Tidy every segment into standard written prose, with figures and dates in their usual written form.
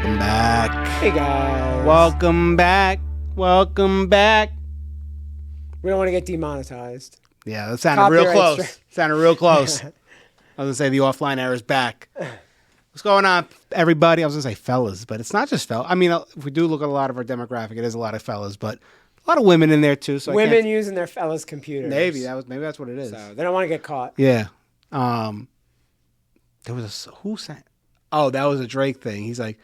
Welcome back. Hey guys. Welcome back. Welcome back. We don't want to get demonetized. Yeah, that sounded real Copyright close. Sounded real close. I was going to say the offline era is back. What's going on, everybody? I was going to say fellas, but it's not just fellas. I mean, if we do look at a lot of our demographic, it is a lot of fellas, but a lot of women in there too. So women using their fellas' computers. Maybe that's what it is. So they don't want to get caught. Yeah. There was who sang? Oh, that was a Drake thing. He's like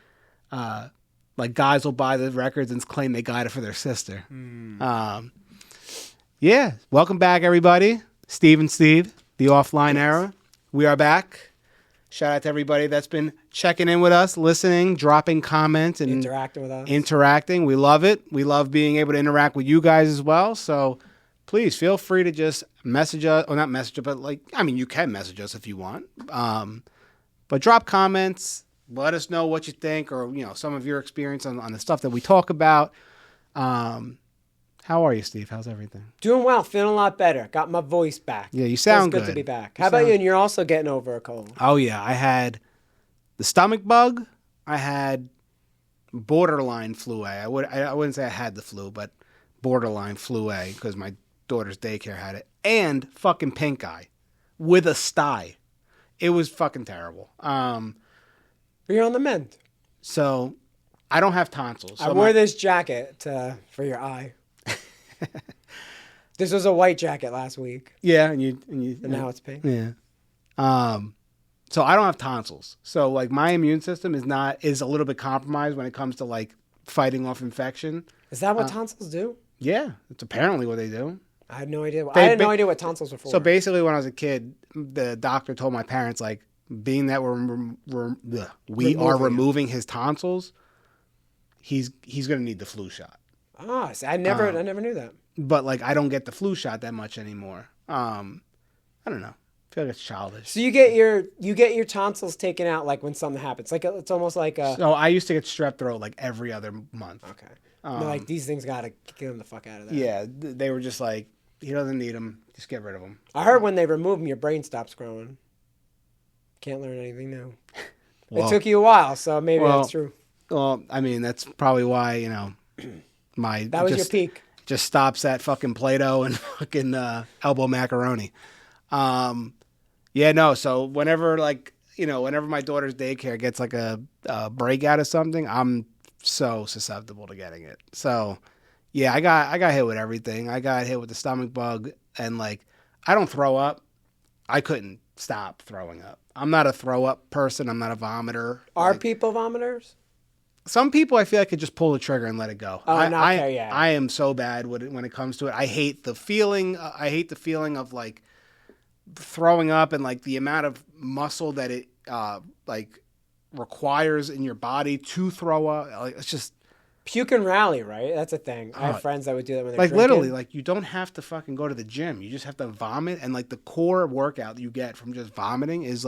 guys will buy the records and claim they got it for their sister. Yeah. Welcome back, everybody. Steve and Steve, the offline era. We are back. Shout out to everybody that's been checking in with us, listening, dropping comments, and interacting with us. Interacting. We love it. We love being able to interact with you guys as well. So please feel free to just message us, or not message us, but you can message us if you want. But drop comments. Let us know what you think, or some of your experience on the stuff that we talk about. How are you, Steve? How's everything? Doing well. Feeling a lot better. Got my voice back. Yeah, you sound good. Good to be back. How about you? And you're also getting over a cold. Oh yeah, I had the stomach bug. I had borderline flu A. I wouldn't say I had the flu, but borderline flu A because my daughter's daycare had it, and fucking pink eye with a sty. It was fucking terrible. You're on the mend. So I don't have tonsils. So I wore this jacket for your eye. This was a white jacket last week. Yeah, and now it's pink. Yeah. So I don't have tonsils. So my immune system is a little bit compromised when it comes to fighting off infection. Is that what tonsils do? Yeah, it's apparently what they do. I had no idea. I had no idea what tonsils were for. So basically, when I was a kid, the doctor told my parents, being that we are removing his tonsils, he's going to need the flu shot. Oh, see, I never knew that. But I don't get the flu shot that much anymore. I don't know. I feel like it's childish. So you get your tonsils taken out when something happens. It's almost like a. So I used to get strep throat every other month. Okay. They're these things gotta get him the fuck out of there. Yeah, they were just he doesn't need them. Just get rid of them. I heard when they remove them, your brain stops growing. Can't learn anything new. Well, it took you a while, so maybe that's true. Well, I mean, that's probably why that was your peak. Just stops at fucking Play-Doh and fucking elbow macaroni. Yeah, no. So whenever whenever my daughter's daycare gets a breakout of something, I'm so susceptible to getting it. So yeah, I got hit with everything. I got hit with the stomach bug, and I don't throw up. I couldn't stop throwing up. I'm not a throw up person. I'm not a vomiter. Are people vomiters? Some people I feel I could just pull the trigger and let it go. Oh, yeah. I am so bad when it comes to it. I hate the feeling. I hate the feeling of throwing up and the amount of muscle that it requires in your body to throw up. It's just puke and rally, right? That's a thing. I have friends that would do that when they're drinking. Literally, you don't have to fucking go to the gym. You just have to vomit, and the core workout you get from just vomiting is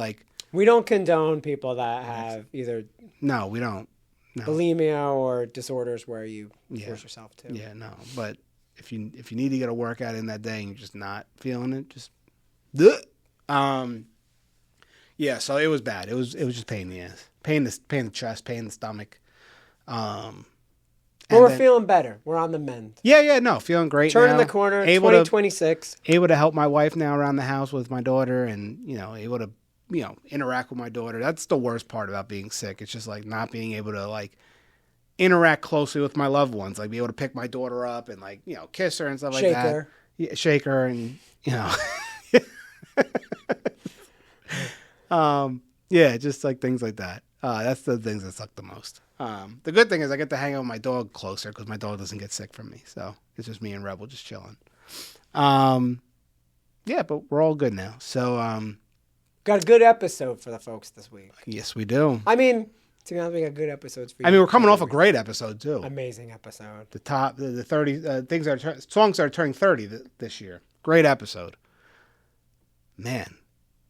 We don't condone people that have either. No, we don't. No. Bulimia or disorders where you force yourself to. Yeah, no. But if you need to get a workout in that day and you're just not feeling it, just yeah, so it was bad. It was just pain in the ass. Pain in the chest, pain in the stomach. But we're feeling better. We're on the mend. Yeah, no, feeling great. Turning the corner, 2026. Able to help my wife now around the house with my daughter, and able to interact with my daughter. That's the worst part about being sick. It's just not being able to interact closely with my loved ones, be able to pick my daughter up and kiss her and stuff like that. Shake her. Yeah, shake her and yeah, just things like that. That's the things that suck the most. The good thing is I get to hang out with my dog closer because my dog doesn't get sick from me. So it's just me and Rebel just chilling. Yeah, but we're all good now. So got a good episode for the folks this week. Yes, we do. I mean, to be honest, we got good episodes for you. I mean, we're coming off a great episode too. Amazing episode. The 30 songs that are turning 30 this year. Great episode. Man,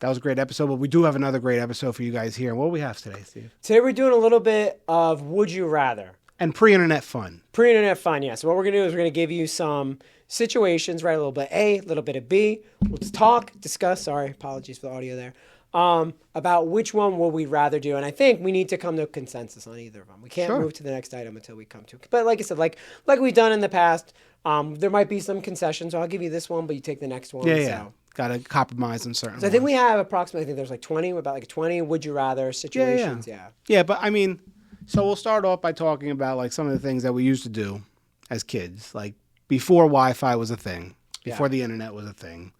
that was a great episode. But we do have another great episode for you guys here. And what do we have today, Steve? Today we're doing a little bit of Would You Rather. And pre-internet fun. Pre-internet fun, yeah. So what we're going to do is we're going to give you some situations, right? A little bit A, a little bit of B. We'll talk, discuss. Sorry, apologies for the audio there. about which one will we rather do. And I think we need to come to a consensus on either of them. We can't move to the next item until we come to it. But like I said, like we've done in the past, there might be some concessions. So I'll give you this one, but you take the next one. Yeah. Got to compromise on certain So I think we have approximately, I think there's like 20, about like 20 would you rather situations. Yeah, but I mean, so we'll start off by talking about like some of the things that we used to do as kids, like before Wi-Fi was a thing, before the internet was a thing.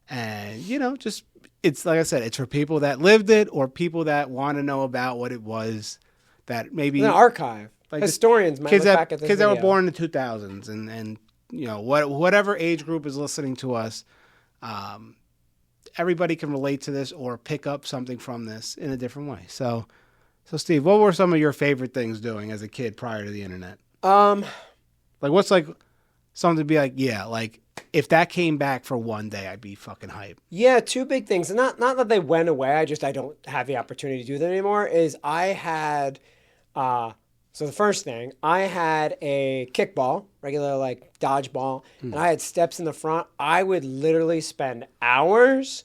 And, just, it's like I said, it's for people that lived it or people that want to know about what it was that maybe... An archive. Like historians might look back at this kids that were born in the 2000s and whatever age group is listening to us, everybody can relate to this or pick up something from this in a different way. So Steve, what were some of your favorite things doing as a kid prior to the internet? Like what's like something to be like, yeah, like if that came back for one day, I'd be fucking hype. Yeah, two big things. And not that they went away. I don't have the opportunity to do them anymore. Is I had, so the first thing, I had a kickball, regular like dodgeball, and I had steps in the front. I would literally spend hours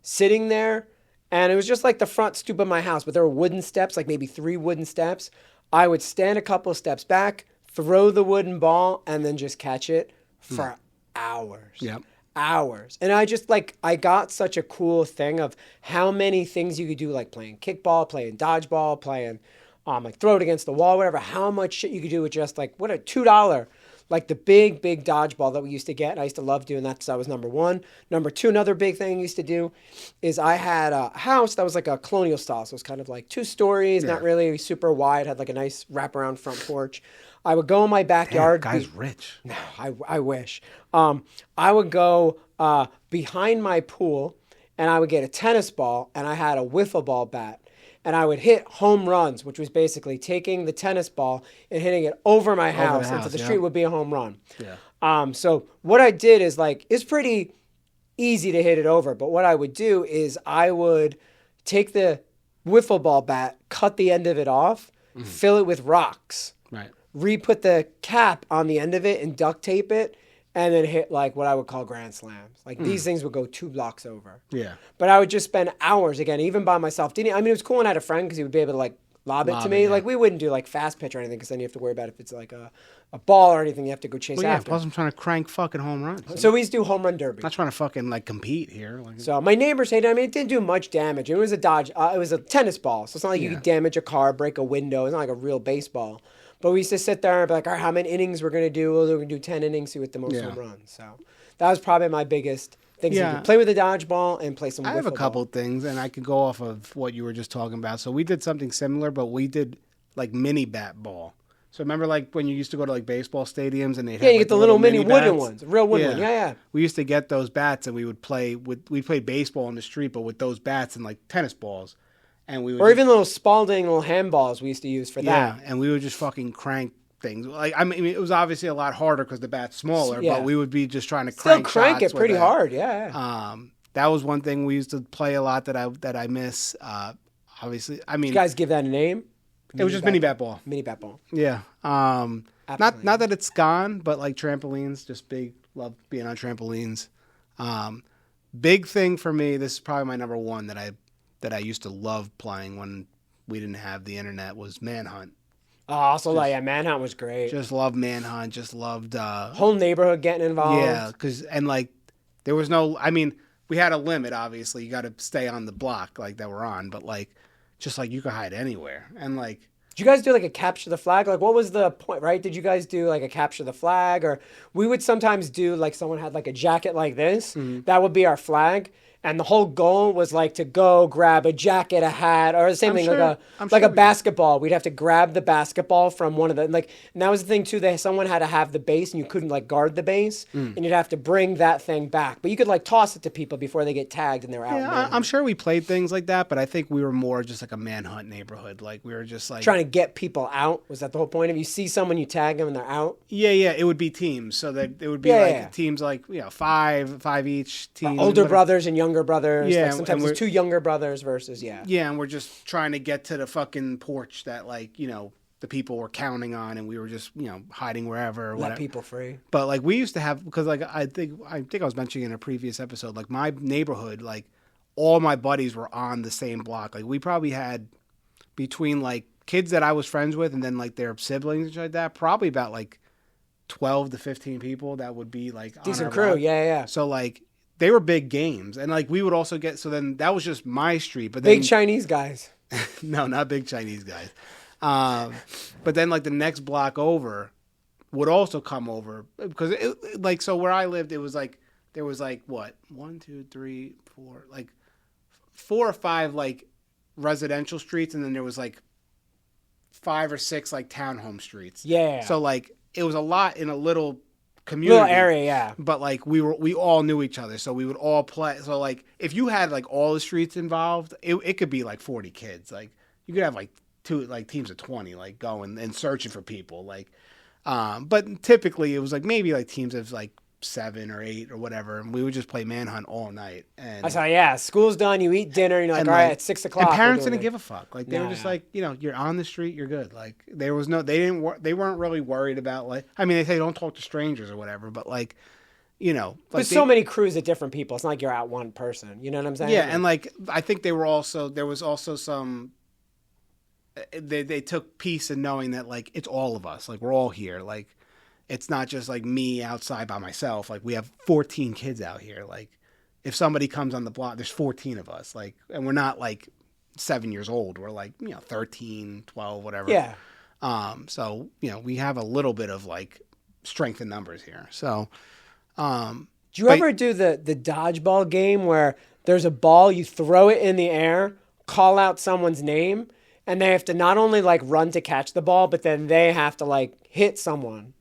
sitting there, and it was just like the front stoop of my house, but there were wooden steps, like maybe 3 wooden steps. I would stand a couple of steps back, throw the wooden ball, and then just catch it for hours. Yep. Hours. And I got such a cool thing of how many things you could do, like playing kickball, playing dodgeball, playing like throw it against the wall, whatever, how much shit you could do with just like, what a $2, like the big dodgeball that we used to get. And I used to love doing that. So that was number one. Number two, another big thing I used to do is I had a house that was like a colonial style. So it was kind of like 2 stories, not really super wide, had like a nice wraparound front porch. I would go in my backyard. Damn, guy's rich. No, I wish. I would go behind my pool and I would get a tennis ball and I had a wiffle ball bat. And I would hit home runs, which was basically taking the tennis ball and hitting it over my house into the street would be a home run. Yeah. So what I did is like, it's pretty easy to hit it over. But what I would do is I would take the wiffle ball bat, cut the end of it off, fill it with rocks. Right. Re-put the cap on the end of it and duct tape it, and then hit like what I would call grand slams. Like these things would go 2 blocks over. Yeah. But I would just spend hours, again, even by myself. It was cool when I had a friend because he would be able to like lob it to me. Yeah. Like we wouldn't do like fast pitch or anything because then you have to worry about if it's like a ball or anything you have to go chase after. Plus I'm trying to crank fucking home runs. So we used to do home run derby. I'm not trying to fucking like compete here. Like, so my neighbors hated it. It didn't do much damage. It was a it was a tennis ball. So it's not like you could damage a car, break a window. It's not like a real baseball. But we used to sit there and be like, all right, how many innings we're going to do? Well, we're going to do 10 innings, see with the most home runs. So that was probably my biggest thing to do. Play with the dodgeball and play some wiffle ball. I have a couple things, and I could go off of what you were just talking about. So we did something similar, but we did like mini bat ball. So remember like when you used to go to like baseball stadiums and they'd have you get the little mini wooden ones, real wooden one. Yeah. We used to get those bats and we would play baseball on the street, but with those bats and like tennis balls. And we would even little Spalding little handballs we used to use for that. Yeah, and we would just fucking crank things. Like it was obviously a lot harder because the bat's smaller, but we would be just trying to crank it pretty hard. Yeah. That was one thing we used to play a lot that I miss. Obviously, Did you guys give that a name? It was just mini bat ball. Mini bat ball. Yeah. Not that it's gone, but like trampolines, just love being on trampolines. Big thing for me. This is probably my number one that I used to love playing when we didn't have the internet was Manhunt. Manhunt was great. Just loved Manhunt. Just loved whole neighborhood getting involved. Yeah, there was no. We had a limit. Obviously, you got to stay on the block like that we're on, but just you could hide anywhere and Did you guys do like a capture the flag? Like what was the point, right? Did you guys do like a capture the flag, or we would sometimes do like someone had like a jacket like this. Mm-hmm. That would be our flag. And the whole goal was to go grab a jacket, a hat, or the same thing, a basketball. We'd have to grab the basketball from one of the, and that was the thing too, that someone had to have the base and you couldn't guard the base and you'd have to bring that thing back. But you could toss it to people before they get tagged and they're out. Yeah, I'm sure we played things like that, but I think we were more just a manhunt neighborhood. We were just trying to get people out. Was that the whole point? If you see someone, you tag them and they're out? Yeah. It would be teams. So that it would be teams five each team. Older brothers and younger brothers. Yeah, sometimes it's 2 younger brothers versus Yeah, and we're just trying to get to the fucking porch that the people were counting on, and we were just hiding wherever or whatever. Let people free. But we used to have, because I think I was mentioning in a previous episode, my neighborhood, all my buddies were on the same block. Like we probably had between like kids that I was friends with and then like their siblings and shit like that, probably about like 12 to 15 people that would be like decent on our crew. block. Yeah. So like they were big games, and like we would also get. So then that was just my street, but then Big Chinese guys. no, not big Chinese guys. But then like the next block over would also come over because like so where I lived, it was like there was like what 1, 2, 3, 4, like 4 or 5 like residential streets, and then there was like 5 or 6 like townhome streets. Yeah. So like it was a lot in a little community, little area, yeah. But like we all knew each other, so we would all play. So like if you had like all the streets involved, it could be like 40 kids. Like you could have like teams of 20 like going and searching for people. Like, but typically it was like maybe like teams of like 7 or 8 or whatever, and we would just play manhunt all night. And I saw, yeah, school's done, you eat dinner, you're like, all right, at 6 o'clock. And parents didn't give a fuck. Like they were just like, you're on the street, you're good. Like there was no, they weren't really worried about like, I mean, they say don't talk to strangers or whatever, but like, like there's so many crews of different people. It's not like you're out one person. You know what I'm saying? Yeah, and like I think there was also some. They took peace in knowing that like it's all of us. Like we're all here. Like. It's not just like me outside by myself. Like we have 14 kids out here. Like if somebody comes on the block, there's 14 of us. Like, and we're not like 7 years old. We're like, 13, 12, whatever. Yeah. So, we have a little bit of like strength in numbers here. So, do you ever do the dodgeball game where there's a ball, you throw it in the air, call out someone's name, and they have to not only like run to catch the ball, but then they have to like hit someone.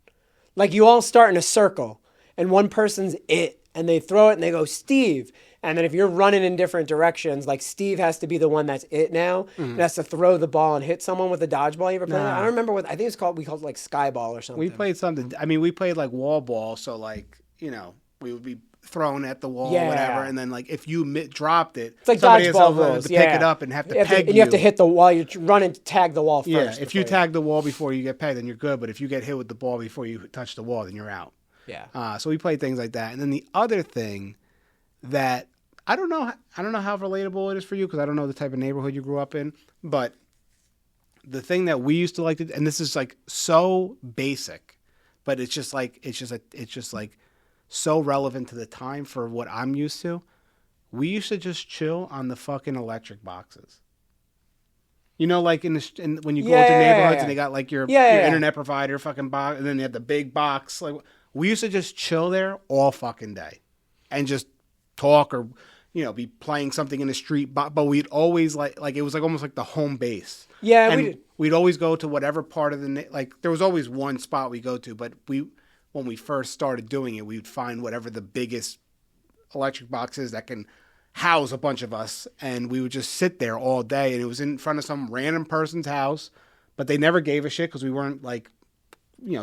Like you all start in a circle and one person's it and they throw it and they go, Steve. And then if you're running in different directions, like Steve has to be the one that's it now. And has to throw the ball and hit someone with a dodgeball. You ever play that? I don't remember what, I think we called it like skyball or something. We played something. I mean, we played like wall ball. So like, we would be thrown at the wall or whatever. And then like if you dropped it, it's like somebody dodgeball rules. to pick it up and have to peg you. And you have to hit the wall. You're running to tag the wall first. Yeah, if you tag the wall before you get pegged, then you're good. But if you get hit with the ball before you touch the wall, then you're out. Yeah. So we played things like that. And then the other thing that I don't know how relatable it is for you because I don't know the type of neighborhood you grew up in. But the thing that we used to like to, and this is like so basic, but it's just like so relevant to the time for what I'm used to. We used to just chill on the fucking electric boxes. Like when you go into neighborhoods and they got like your internet provider fucking box, and then they have the big box. Like we used to just chill there all fucking day, and just talk or be playing something in the street. But we'd always like it was like almost like the home base. Yeah, and we'd always go to whatever part of like there was always one spot we go to, but when we first started doing it, we would find whatever the biggest electric box is that can house a bunch of us, and we would just sit there all day, and it was in front of some random person's house, but they never gave a shit because we weren't like,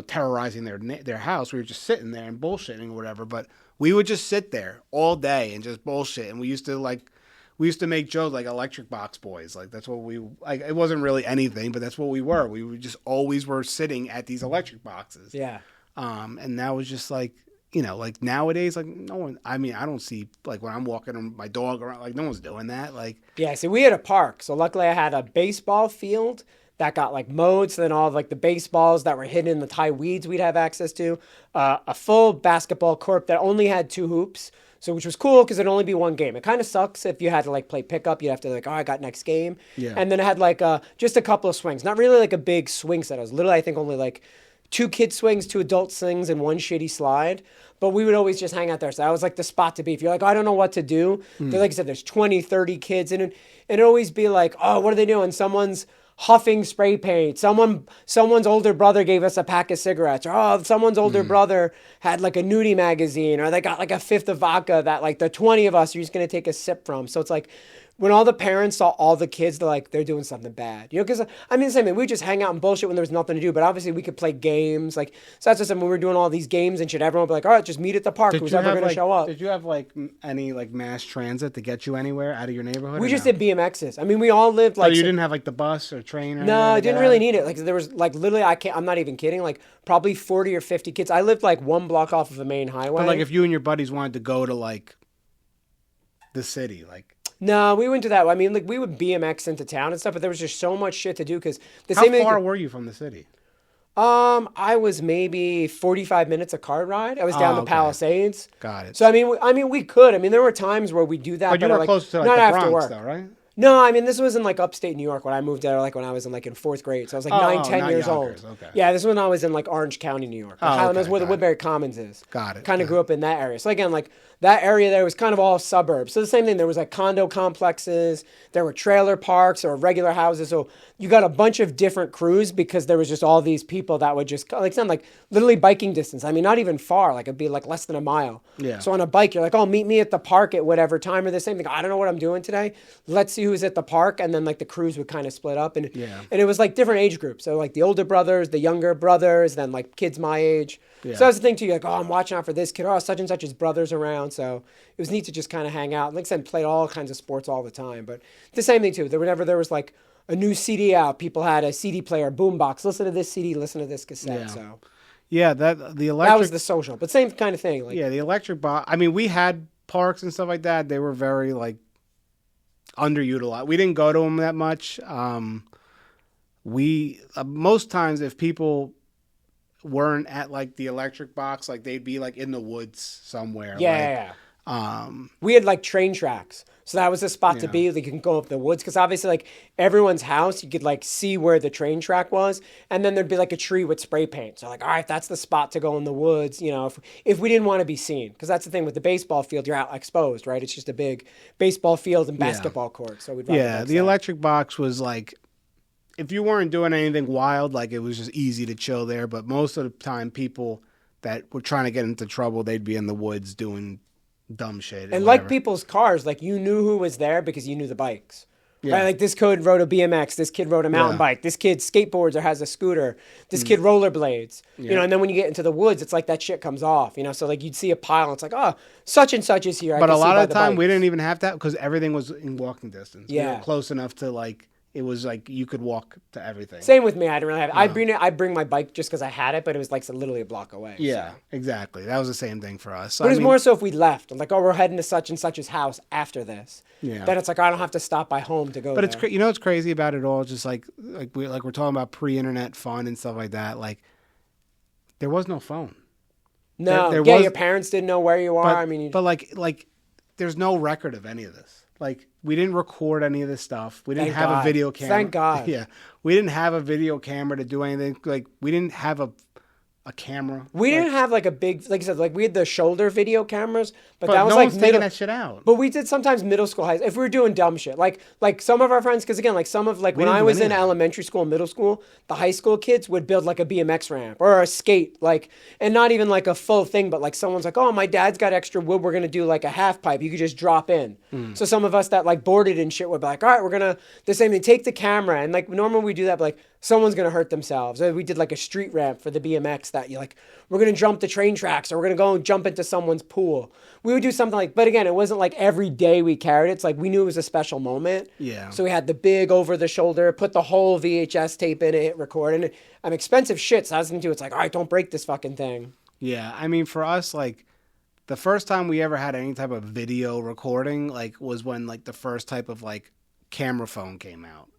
terrorizing their house. We were just sitting there and bullshitting or whatever, but we would just sit there all day and just bullshit, and we used to make jokes like electric box boys. Like that's what it wasn't really anything, but that's what we were. We would just always were sitting at these electric boxes. Yeah. And that was just like, like nowadays, like no one, I mean, I don't see like when I'm walking my dog around, like no one's doing that. Like, yeah. See, we had a park. So luckily I had a baseball field that got like mowed. So then all of like the baseballs that were hidden in the high weeds we'd have access to, a full basketball court that only had 2 hoops. So which was cool because it'd only be one game. It kind of sucks if you had to like play pickup. You'd have to like, I got next game. Yeah. And then it had like just a couple of swings. Not really like a big swing set. It was literally, I think, only like 2 kid swings, 2 adult swings, and 1 shitty slide. But we would always just hang out there. So that was like the spot to be. If you're like, I don't know what to do. Like I said, there's 20, 30 kids. And it'd always be like, oh, what are they doing? Someone's huffing spray paint. Someone's older brother gave us a pack of cigarettes. Or, someone's older brother had like a nudie magazine. Or they got like a 5th of vodka that like the 20 of us are just going to take a sip from. So it's like, when all the parents saw all the kids, they're doing something bad. Because, I mean, the same thing. We just hang out and bullshit when there was nothing to do. But obviously, we could play games. Like, so that's just when we were doing all these games and shit. Everyone would be like, all right, just meet at the park. Who's ever going to show up? Did you have, like, any, like, mass transit to get you anywhere out of your neighborhood? We just did BMXs. I mean, we all lived, like... So you didn't have, like, the bus or train or No, I didn't really need it. Like, there was, like, literally, I'm not even kidding, like, probably 40 or 50 kids. I lived, like, 1 block off of the main highway. But, like, if you and your buddies wanted to go to, like, the city, like... No, we wouldn't do that. I mean, like we would BMX into town and stuff, but there was just so much shit to do because the How same thing. far were you from the city? I was maybe 45 minutes a car ride. I was down the okay. Palisades. Got it. So I mean, we could. I mean, there were times where we do that, But you were close to like not the after Bronx, work. though, right? No, I mean, this was in like upstate New York when I moved there, like when I was in like in fourth grade. So I was like 10 not years Yonkers, old. okay. Yeah, this was when I was in like Orange County, New York. Like, okay, that's where the got it. Woodbury Commons is. Got it. Kind of grew up in that area. So again, like that area there was kind of all suburbs. So the same thing. There was like condo complexes. There were trailer parks. There were regular houses. So you got a bunch of different crews because there was just all these people that would just like sound like literally biking distance. I mean, not even far. Like it'd be like less than a mile. Yeah. So on a bike, you're like, oh, meet me at the park at whatever time or the same thing. I don't know what I'm doing today. Let's see who's at the park. And then like the crews would kind of split up. And it was like different age groups. So like the older brothers, the younger brothers, then like kids my age. Yeah. So that's the thing too. You're like, oh, I'm watching out for this kid. Oh, such and such his brother's around. So it was neat to just kind of hang out. Like I said, played all kinds of sports all the time. But the same thing too. Whenever there was like a new CD out, people had a CD player, boombox. Listen to this CD, listen to this cassette. Yeah. So Yeah, the electric. that was the social, but same kind of thing. Like, yeah, the electric box. I mean, we had parks and stuff like that. They were very like underutilized. We didn't go to them that much. We most times if people weren't at like the electric box, like they'd be like in the woods somewhere. yeah. Like, We had like train tracks. So that was the spot to be. Like you can go up the woods because obviously like everyone's house, you could like see where the train track was. And then there'd be like a tree with spray paint. So like, all right, that's the spot to go in the woods, you know, if we didn't want to be seen. Because that's the thing with the baseball field, you're out exposed, right? It's just a big baseball field and basketball court. So we'd yeah, the electric box was like, if you weren't doing anything wild, like it was just easy to chill there. But most of the time, people that were trying to get into trouble, they'd be in the woods doing dumb shit. And like people's cars, like you knew who was there because you knew the bikes. Yeah. Right? Like this kid rode a BMX, this kid rode a mountain bike, this kid skateboards or has a scooter, this kid rollerblades. You know, and then when you get into the woods, it's like that shit comes off, you know? So like you'd see a pile and it's like, oh, such and such is here. But a lot of the time we didn't even have that because everything was in walking distance. Yeah. We were close enough to like, it was like you could walk to everything. Same with me. I didn't really have it. I'd bring my bike just because I had it, but it was like literally a block away. Yeah, so. exactly. That was the same thing for us. So, But it was more so if we left. I'm like, oh, we're heading to such and such's house after this. Yeah. Then it's like, I don't have to stop by home to go But there. it's you know what's crazy about it all? Just like we're talking about pre-internet fun and stuff like that. Like there was no phone. No, there yeah, was, your parents didn't know where you are. but, I mean, but like there's no record of any of this. Like we didn't record any of this stuff. We didn't Thank have God. a video camera. Thank God. Yeah, we didn't have a video camera to do anything. Like we didn't have a camera. we didn't have like a big, like I said, like we had the shoulder video cameras, but that was no like one's taking that shit out. But we did sometimes middle school, high. If we were doing dumb shit, like some of our friends, because again, like some of like when didn't I do was any in of that. elementary school, middle school, the high school kids would build like a BMX ramp or a skate, like, and not even like a full thing, but like someone's like, oh, my dad's got extra wood, we're gonna do like a half pipe, you could just drop in. So some of us that like boarded and shit would be like, all right, we're gonna the same thing, take the camera, and like normally we do that, but like someone's gonna hurt themselves. Or we did like a street ramp for the BMX that you like, we're gonna jump the train tracks or we're gonna go and jump into someone's pool. We would do something like, but again, it wasn't like every day we carried it. It's like we knew it was a special moment. Yeah. So we had the big over the shoulder, put the whole VHS tape in it, hit record, and I'm expensive shit. So I was gonna do. It's like, all right, don't break this fucking thing. Yeah, I mean, for us, like, the first time we ever had any type of video recording, like, was when, like, the first type of, like, camera phone came out.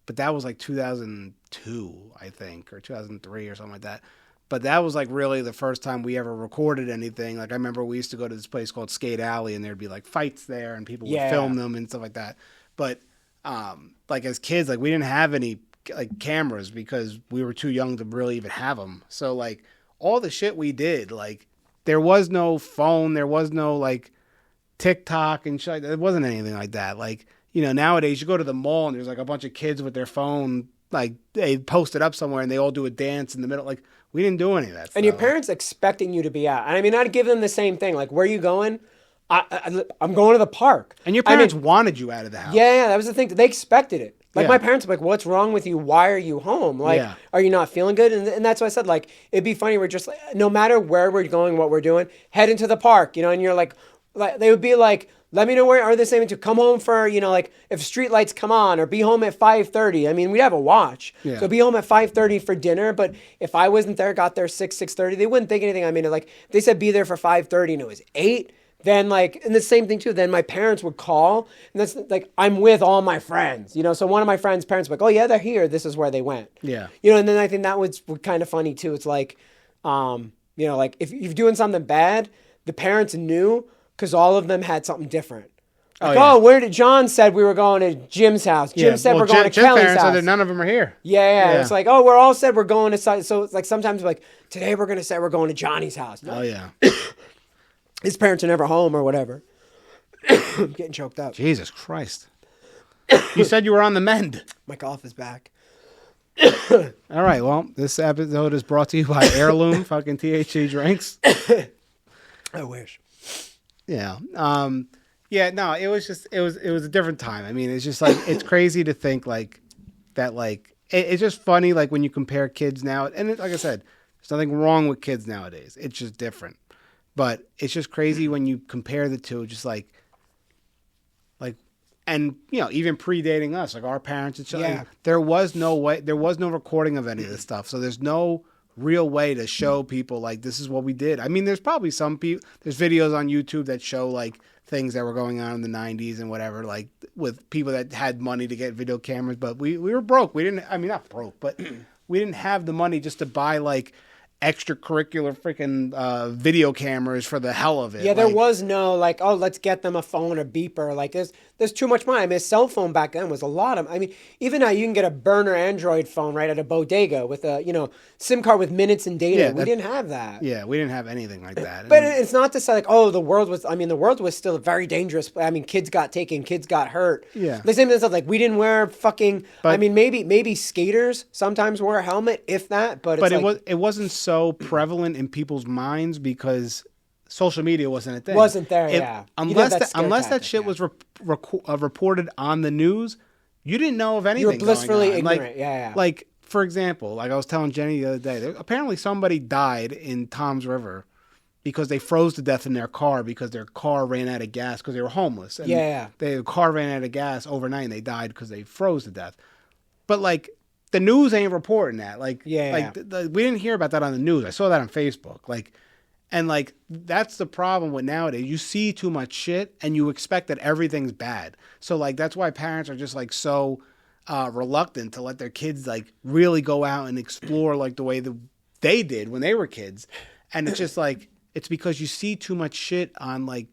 But that was, like, 2002, I think, or 2003 or something like that. But that was, like, really the first time we ever recorded anything. Like, I remember we used to go to this place called Skate Alley, and there'd be, like, fights there, and people would film them and stuff like that. But, like, as kids, like, we didn't have any, like, cameras because we were too young to really even have them. So, like, all the shit we did, like, there was no phone, there was no, like, TikTok and shit. There wasn't anything like that. Like, you know, nowadays you go to the mall and there's, like, a bunch of kids with their phone, like, they post it up somewhere and they all do a dance in the middle. Like, we didn't do any of that stuff. And your parents expecting you to be out. And I mean, I'd give them the same thing. Like, where are you going? I'm going to the park. And your parents wanted you out of the house. Yeah, that was the thing. They expected it. Like, Yeah. my parents were like, what's wrong with you? Why are you home? Like, Yeah. are you not feeling good? And that's why I said, like, it'd be funny. We're just, like, no matter where we're going, what we're doing, head into the park, you know, and you're like they would be like, let me know where are they saying to come home for, you know, like if street lights come on or be home at 5:30. I mean, we'd have a watch. Yeah. So be home at 5:30 for dinner. But if I wasn't there, got there 6:30, they wouldn't think anything. I mean, like they said, be there for 5:30 and it was 8. then like, and the same thing too, then my parents would call, and that's like, I'm with all my friends, you know, so one of my friends' parents were like, oh yeah, they're here, this is where they went. Yeah. You know, and then I think that was kind of funny too. It's like, you know, like if you're doing something bad, the parents knew because all of them had something different. Like, where did John said we were going to Jim's house? Jim said we're going to Kelly's house. So none of them are here. Yeah. It's like, oh, we're all said we're going to. So it's like sometimes like today we're going to say we're going to Johnny's house. Oh yeah. His parents are never home or whatever. I'm getting choked up. Jesus Christ. You said you were on the mend. My cough is back. All right. Well, this episode is brought to you by Heirloom fucking THC drinks. I wish. Yeah. Yeah. No, it was a different time. I mean, it's just like, it's crazy to think like that, like, it's just funny. Like when you compare kids now, and like I said, there's nothing wrong with kids nowadays. It's just different. But it's just crazy when you compare the two, just like, and you know, even predating us, like our parents and shit. Yeah. Like, there was no recording of any of this stuff, so there's no real way to show people like this is what we did. I mean, there's probably some people. There's videos on YouTube that show like things that were going on in the '90s and whatever, like with people that had money to get video cameras, but we were broke. We didn't. I mean, not broke, but we didn't have the money just to buy like extracurricular freaking video cameras for the hell of it. Yeah, there was no like, oh, let's get them a phone or beeper. Like there's too much money. I mean, a cell phone back then was a lot of. I mean, even now you can get a burner Android phone right at a bodega with a SIM card with minutes and data. Yeah, we didn't have that. Yeah, we didn't have anything like that. But it's not to say like, oh, the world was still very dangerous. I mean, kids got taken, kids got hurt. Yeah. The same thing as like we didn't wear fucking. I mean, maybe skaters sometimes wore a helmet, if that. But it wasn't so prevalent in people's minds because social media wasn't a thing. Wasn't there, yeah. Unless that shit was reported on the news, you didn't know of anything. You were blissfully going on. ignorant. Like, for example, like I was telling Jenny the other day, apparently somebody died in Tom's River because they froze to death in their car because their car ran out of gas because they were homeless. And their car ran out of gas overnight and they died because they froze to death. But like, the news ain't reporting that. Like, we didn't hear about that on the news. I saw that on Facebook. And that's the problem with nowadays. You see too much shit and you expect that everything's bad. So like, that's why parents are just like so reluctant to let their kids like really go out and explore like the way that they did when they were kids. And it's just like, it's because you see too much shit on like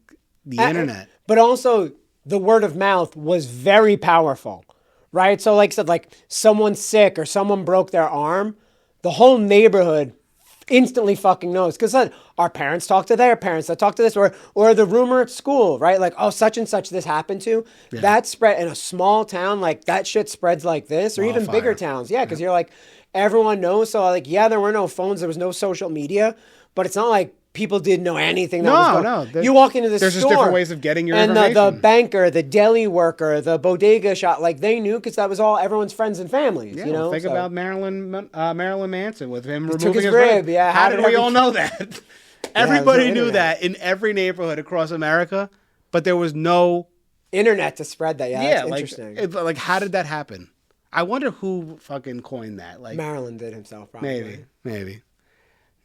the internet. But also the word of mouth was very powerful. Right? So like I said, like someone's sick or someone broke their arm, the whole neighborhood instantly fucking knows. Because our parents talk to their parents that talk to this, or the rumor at school, right? Like, oh, such and such this happened to. Yeah. That spread in a small town, like that shit spreads like this, or even bigger towns. Yeah, because you're like, everyone knows. So like, yeah, there were no phones, there was no social media, but it's not like people didn't know anything that was going on. You walk into the store. There's just different ways of getting your And information. the banker, the deli worker, the bodega shop, like they knew because that was all everyone's friends and families. Yeah, think about Marilyn Manson with him removing his rib. Yeah, how did we all know that? Everybody knew that in every neighborhood across America, but there was no internet to spread that. Yeah, that's interesting. Like, how did that happen? I wonder who fucking coined that. Like Marilyn did himself, probably. Maybe.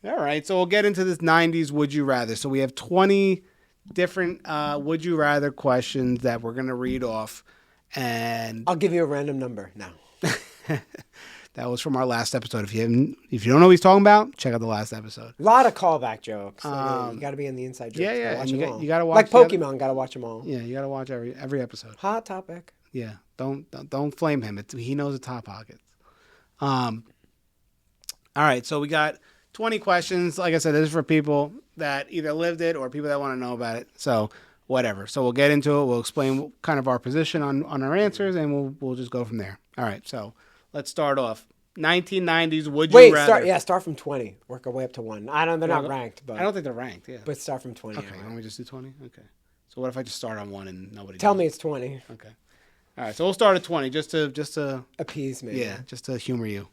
All right, so we'll get into this 90s Would You Rather. So we have 20 different Would You Rather questions that we're going to read off. And I'll give you a random number now. That was from our last episode. If you don't know what he's talking about, check out the last episode. A lot of callback jokes. You got to be in the inside jokes. Yeah. Watch you got to watch. Like Pokemon, got to watch them all. Yeah, you got to watch every episode. Hot topic. Yeah, don't flame him. He knows the top pockets. All right, so we got 20 questions. Like I said, this is for people that either lived it or people that want to know about it. So whatever. So we'll get into it. We'll explain kind of our position on our answers, and we'll just go from there. All right. So let's start off. 1990s. Would you rather? Start from 20. Work our way up to 1. They're not ranked, but I don't think they're ranked. Yeah. But start from 20. Okay. Why don't we just do 20? Okay. So what if I just start on 1 and nobody? Tell me it's 20. Okay. All right. So we'll start at 20 just to appease me. Yeah. Just to humor you.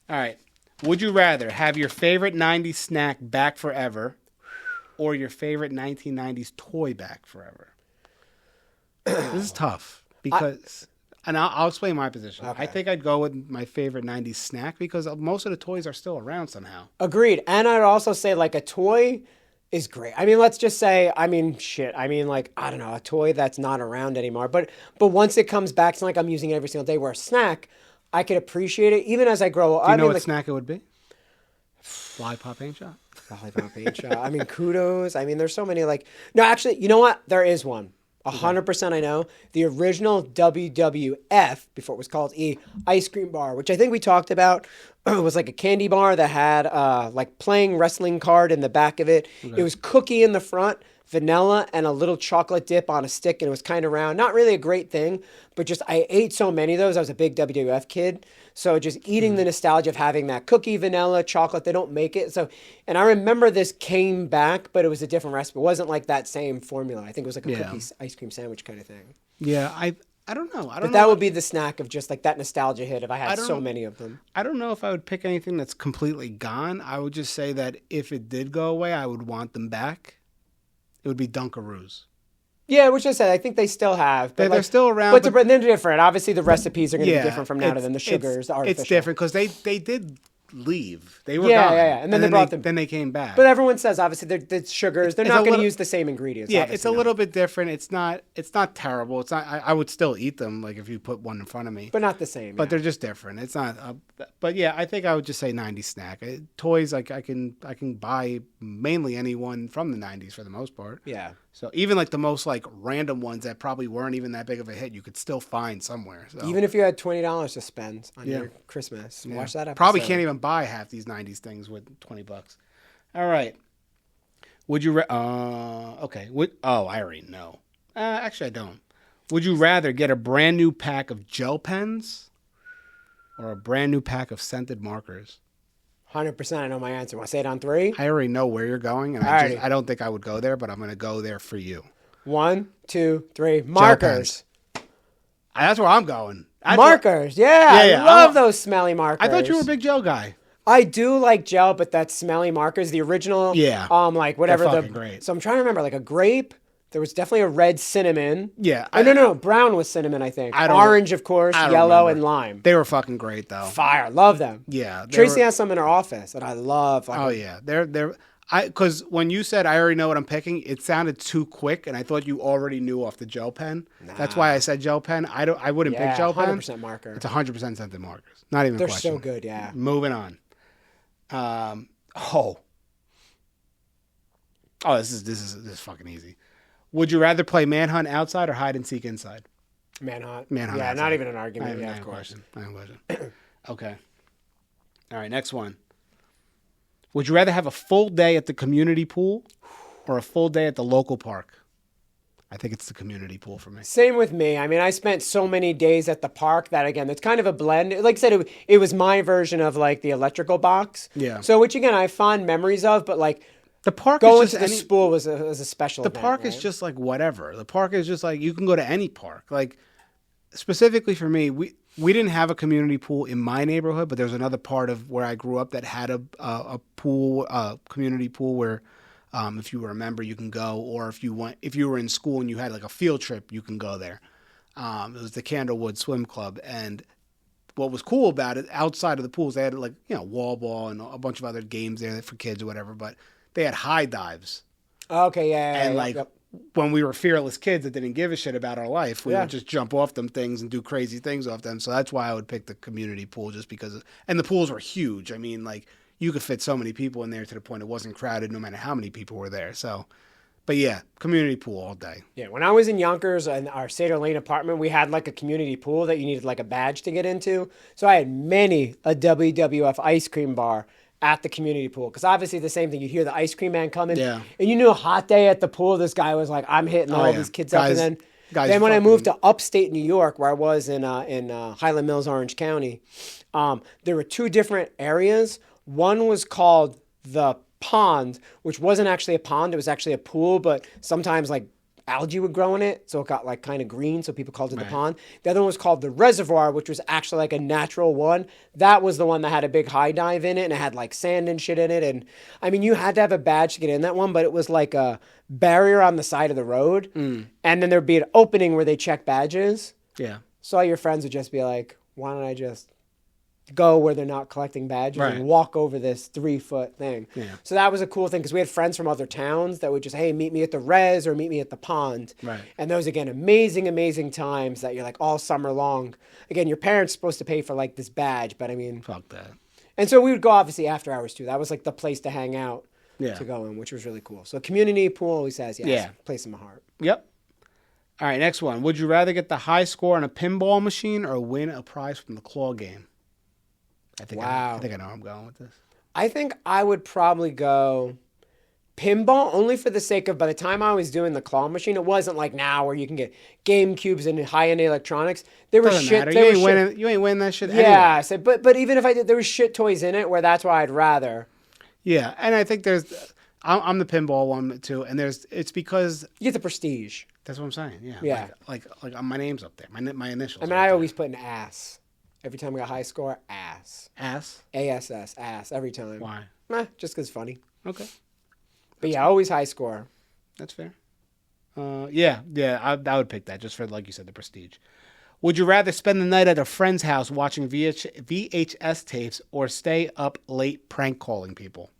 All right. Would you rather have your favorite 90s snack back forever or your favorite 1990s toy back forever? This is tough because, and I'll explain my position. Okay. I think I'd go with my favorite 90s snack because most of the toys are still around somehow. Agreed. And I'd also say like a toy is great. I mean, let's just say, I mean, shit. I mean, like, I don't know, a toy that's not around anymore. But once it comes back, it's not like I'm using it every single day. Where a snack, I could appreciate it even as I grow up. Do you know mean, what like, snack it would be? Lollipop paint shop. Lollipop paint shop. I mean, kudos. I mean, there's so many like. No, actually, you know what? There is one. 100% I know. The original WWF, before it was called E, ice cream bar, which I think we talked about, was like a candy bar that had like playing wrestling card in the back of it. Okay. It was cookie in the front, vanilla, and a little chocolate dip on a stick, and it was kind of round. Not really a great thing, but just I ate so many of those. I was a big WWF kid. So just eating the nostalgia of having that cookie, vanilla, chocolate, they don't make it. So, and I remember this came back, but it was a different recipe. It wasn't like that same formula. I think it was like a cookie ice cream sandwich kind of thing. Yeah, I don't know. But that would be the snack of just like that nostalgia hit if I had so many of them. I don't know if I would pick anything that's completely gone. I would just say that if it did go away, I would want them back. It would be Dunkaroos. Yeah, which I said, I think they still have. But they're still around. But they're different. Obviously, the recipes are going to be different from now to then. The sugars, the artificial. It's different because they did leave. They were gone. Yeah. And then they brought them. Then they came back. But everyone says, obviously, they're sugars. They're not going to use the same ingredients. Yeah, it's a little bit different. It's not terrible. It's not. I would still eat them, like if you put one in front of me. But not the same. But they're just different. It's not. But yeah, I think I would just say 90s snack. Toys, like I can buy mainly anyone from the 90s for the most part. Yeah. So even like the most like random ones that probably weren't even that big of a hit, you could still find somewhere. So. Even if you had $20 to spend on your Christmas, watch that episode. Probably can't even buy half these 90s things with $20. All right. Would you? Okay. I already know. Actually, I don't. Would you rather get a brand new pack of gel pens or a brand new pack of scented markers? 100%. I know my answer. Want to say it on 3? I already know where you're going, and I don't think I would go there, but I'm going to go there for you. 1, 2, 3. Markers. That's where I'm going. Markers. I love those smelly markers. I thought you were a big gel guy. I do like gel, but that smelly markers, the original. Yeah. Like whatever they're fucking great. So I'm trying to remember, like a grape. There was definitely a red cinnamon. Yeah. No. Brown was cinnamon, I think. Orange, of course. Yellow and lime. They were fucking great, though. Fire. Love them. Yeah. Tracy has some in her office that I love. Yeah. Because when you said I already know what I'm picking, it sounded too quick, and I thought you already knew off the gel pen. Nah. That's why I said gel pen. I wouldn't pick gel pen. 100% marker. It's 100% scented markers. Not even a question. They're so good, yeah. Moving on. This is fucking easy. Would you rather play Manhunt outside or hide and seek inside? Manhunt. Yeah, outside. Not even an argument. Yeah, of course. Okay. All right, next one. Would you rather have a full day at the community pool or a full day at the local park? I think it's the community pool for me. Same with me. I mean, I spent so many days at the park that, again, it's kind of a blend. Like I said, it was my version of like the electrical box. Yeah. So, which again, I have fond memories of, but like the park going to the school was a special event. The park is just like whatever. The park is just like you can go to any park. Like specifically for me, we didn't have a community pool in my neighborhood, but there's another part of where I grew up that had a pool, community pool where. If you were a member, you can go, or if you were in school and you had like a field trip, you can go there. It was the Candlewood Swim Club, and what was cool about it, outside of the pools, they had like wall ball and a bunch of other games there for kids or whatever. But they had high dives. Okay, yeah, and when we were fearless kids that didn't give a shit about our life, we would just jump off them things and do crazy things off them. So that's why I would pick the community pool, just because. And the pools were huge. I mean, like. You could fit so many people in there to the point it wasn't crowded no matter how many people were there. So, but yeah, community pool all day. Yeah, when I was in Yonkers in our Cedar Lane apartment, we had like a community pool that you needed like a badge to get into. So I had many a WWF ice cream bar at the community pool. Because obviously the same thing, you hear the ice cream man coming. Yeah. And you knew a hot day at the pool, this guy was like, I'm hitting all these kids up. And then when I moved to upstate New York, where I was in Highland Mills, Orange County, there were 2 different areas. One was called the pond, which wasn't actually a pond. It was actually a pool, but sometimes like algae would grow in it. So it got like kind of green. So people called it the pond. The other one was called the reservoir, which was actually like a natural one. That was the one that had a big high dive in it and it had like sand and shit in it. And I mean, you had to have a badge to get in that one, but it was like a barrier on the side of the road. And then there'd be an opening where they check badges. Yeah. So all your friends would just be like, why don't I just go where they're not collecting badges Right. and walk over this 3-foot thing. Yeah. So that was a cool thing because we had friends from other towns that would just, hey, meet me at the res or meet me at the pond. Right. And those, again, amazing, amazing times that you're like all summer long. Again, your parents are supposed to pay for like this badge, but I mean. Fuck that. And so we would go obviously after hours too. That was like the place to hang out Yeah. to go in, which was really cool. So community pool always has, place in my heart. Yep. All right, next one. Would you rather get the high score on a pinball machine or win a prize from the claw game? I think I know where I'm going with this. I think I would probably go pinball only for the sake of, by the time I was doing the claw machine, it wasn't like now where you can get Game Cubes and high-end electronics. There was Doesn't shit. matter. There You ain't winning that shit yeah, anyway. so, but even if I did, there was shit toys in it where that's why I'd rather. Yeah, and I think I'm the pinball one too, and it's because You get the prestige. that's what I'm saying. Yeah. Yeah. Like my name's up there. My initials. I mean, I always put an ass. Every time I got high score, ass. ass. ASS, ass, every time. Why? Just because funny. Okay, But yeah, always high score. that's fair. Yeah. I would pick that just for, like you said, the prestige. Would you rather spend the night at a friend's house watching VHS tapes or stay up late prank calling people?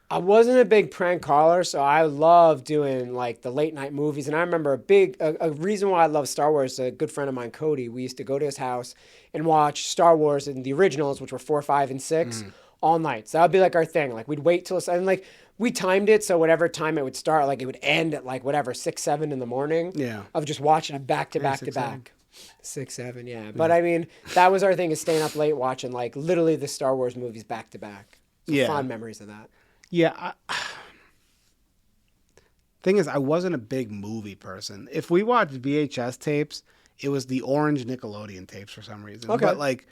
I wasn't a big prank caller, so I love doing like the late night movies. And I remember a reason why I love Star Wars. A good friend of mine, Cody, we used to go to his house and watch Star Wars and the originals, which were 4, 5, and 6, all night. So that would be like our thing. Like we'd wait till and like we timed it so whatever time it would start, like it would end at like whatever 6, 7 in the morning. Yeah. Of just watching them back to back to 6, 7. back. 6, 7, yeah. But I mean, that was our thing, is staying up late watching like literally the Star Wars movies back to back. So Yeah. fond memories of that. Yeah. Thing is, I wasn't a big movie person. If we watched VHS tapes, it was the orange Nickelodeon tapes for some reason. Okay. But like,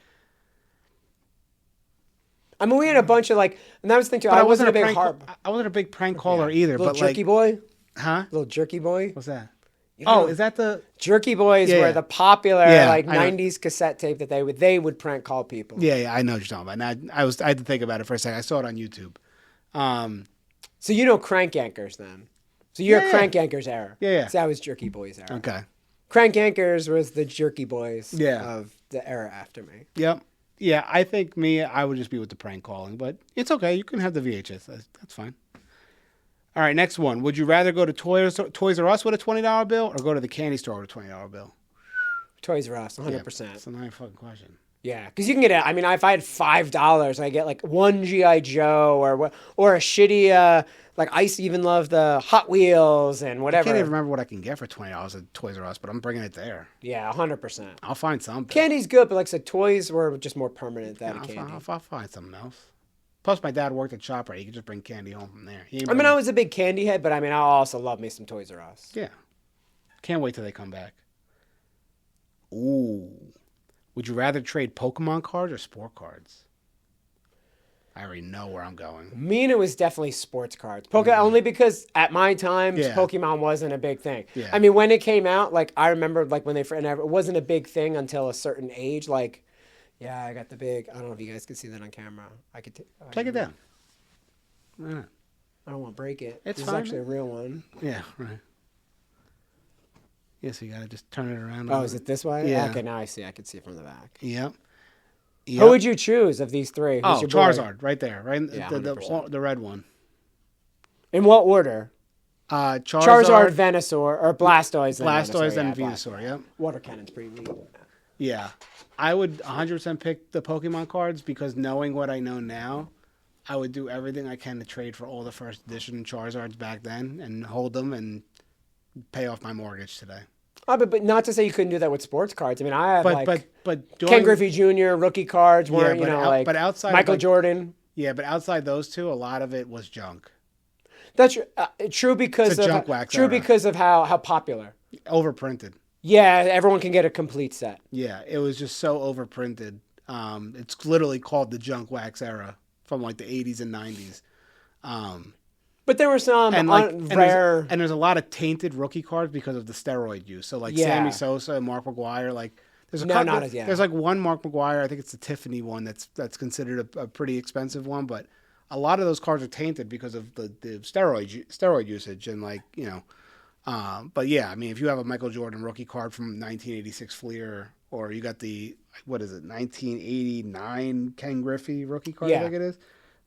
I mean, we had a bunch of like, and that was the thing too. but I wasn't a big prank. I wasn't a big prank caller either. Little But jerky like, boy, huh? little jerky boy. What's that? You know, Is that the? Jerky Boys Yeah, were yeah. the popular Yeah, like I know. '90s cassette tape that they would prank call people. Yeah, I know what you're talking about. Now I had to think about it for a second. I saw it on YouTube. So you know Crank Yankers then. So you're Yeah. Crank Yankers era. Yeah. So that was Jerky Boys era. Okay. Crank Yankers was the Jerky Boys Yeah. of the era after me. Yep. Yeah, I think I would just be with the prank calling, but it's okay. You can have the VHS. That's fine. All right, next one. Would you rather go to Toys R Us with a $20 bill or go to the candy store with a $20 bill? Toys R Us, 100%. That's a nice fucking question. Yeah, because you can get it. I mean, if I had $5, I get like one GI Joe or a shitty like I used to even love the Hot Wheels and I whatever. can't even remember what I can get for $20 at Toys R Us, but I'm bringing it there. Yeah, 100%. I'll find something. Candy's good, but like I said, toys were just more permanent than candy. I'll find something else. Plus, my dad worked at ShopRite. He could just bring candy home from there. I mean, I was a big candy head, but I mean, I also love me some Toys R Us. Yeah. Can't wait till they come back. Ooh. Would you rather trade Pokemon cards or sport cards? I already know where I'm going. Me and it was definitely sports cards. Only because at my time, Yeah. Pokemon wasn't a big thing. Yeah. I mean, when it came out, like I remember, like when it wasn't a big thing until a certain age. Like, yeah, I got the big. I don't know if you guys can see that on camera. I could Take it down. Why not? I don't want to break it. It's This fine. is actually a real one. Yeah, right. Yeah, so you got to just turn it around. Oh, is it this way? Yeah. Okay, now I see. I can see it from the back. Yep. Who would you choose of these three? Who's your boy? Charizard, right there. Right, Yeah, the 100%. the red one. In what order? Charizard, Venusaur, or Blastoise. Blastoise, then and yeah, Venusaur, yep. Water Cannon's pretty neat. Yeah. I would 100% pick the Pokemon cards because knowing what I know now, I would do everything I can to trade for all the first edition Charizards back then and hold them and pay off my mortgage today. Oh, but not to say you couldn't do that with sports cards. I mean, I have But Ken Griffey Jr. rookie cards weren't, but outside Michael like, Jordan. Yeah, but outside those two, a lot of it was junk. That's true because It's a junk wax true era. because of how popular. Overprinted. Yeah, everyone can get a complete set. Yeah, it was just so overprinted. It's literally called the junk wax era from like the 80s and 90s. But there were some rare. And there's a lot of tainted rookie cards because of the steroid use. So like Sammy Sosa and Mark McGwire, like there's a couple. There's like one Mark McGwire. I think it's the Tiffany one that's considered a pretty expensive one, but a lot of those cards are tainted because of the steroid usage and like. But yeah, I mean, if you have a Michael Jordan rookie card from 1986 Fleer, or you got the, what is it, 1989 Ken Griffey rookie card, Yeah. I think it is,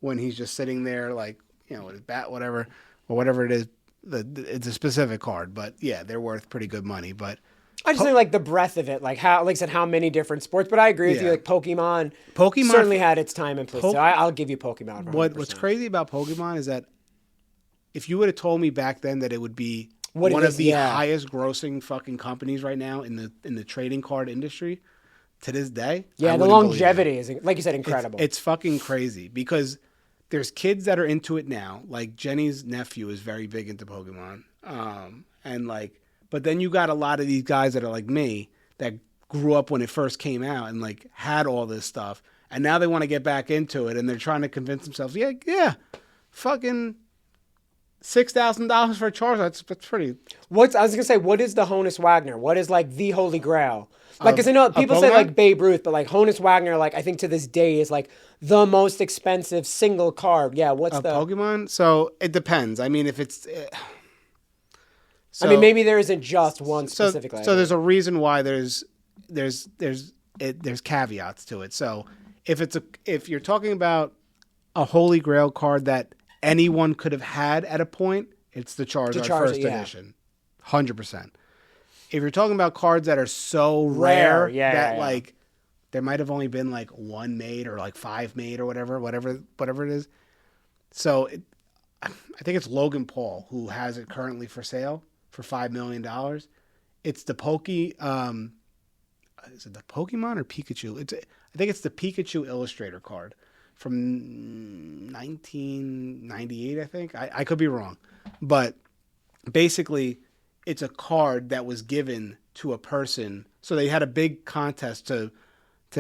when he's just sitting there like, with his bat, whatever, or whatever it is. It's a specific card, but yeah, they're worth pretty good money. But I just think like the breadth of it, like I said, how many different sports. But I agree with you. Like Pokemon certainly had its time and place. So I'll give you Pokemon. 100%. What's crazy about Pokemon is that if you would have told me back then that it would be one of the highest grossing fucking companies right now in the trading card industry to this day, the longevity is, like you said, incredible. It's fucking crazy because there's kids that are into it now. Like Jenny's nephew is very big into Pokemon, but then you got a lot of these guys that are like me that grew up when it first came out and like had all this stuff, and now they want to get back into it, and they're trying to convince themselves, fucking $6,000 for a Charizard. That's pretty. I was gonna say, what is the Honus Wagner? What is like the holy grail? Like, because I know people say like Babe Ruth, but like Honus Wagner, like I think to this day is like the most expensive single card. Yeah, what's the Pokemon? So it depends. I mean, if it's. Maybe there isn't just one specifically. So there's a reason why there's caveats to it. So if you're talking about a Holy Grail card that anyone could have had at a point, it's the Charizard first edition, 100%. If you're talking about cards that are so rare that like there might have only been like one made or like 5 made or whatever it is. So I think it's Logan Paul who has it currently for sale for $5 million. It's the is it the Pokemon or Pikachu? I think it's the Pikachu Illustrator card from 1998, I think. I could be wrong. But basically, it's a card that was given to a person. So they had a big contest to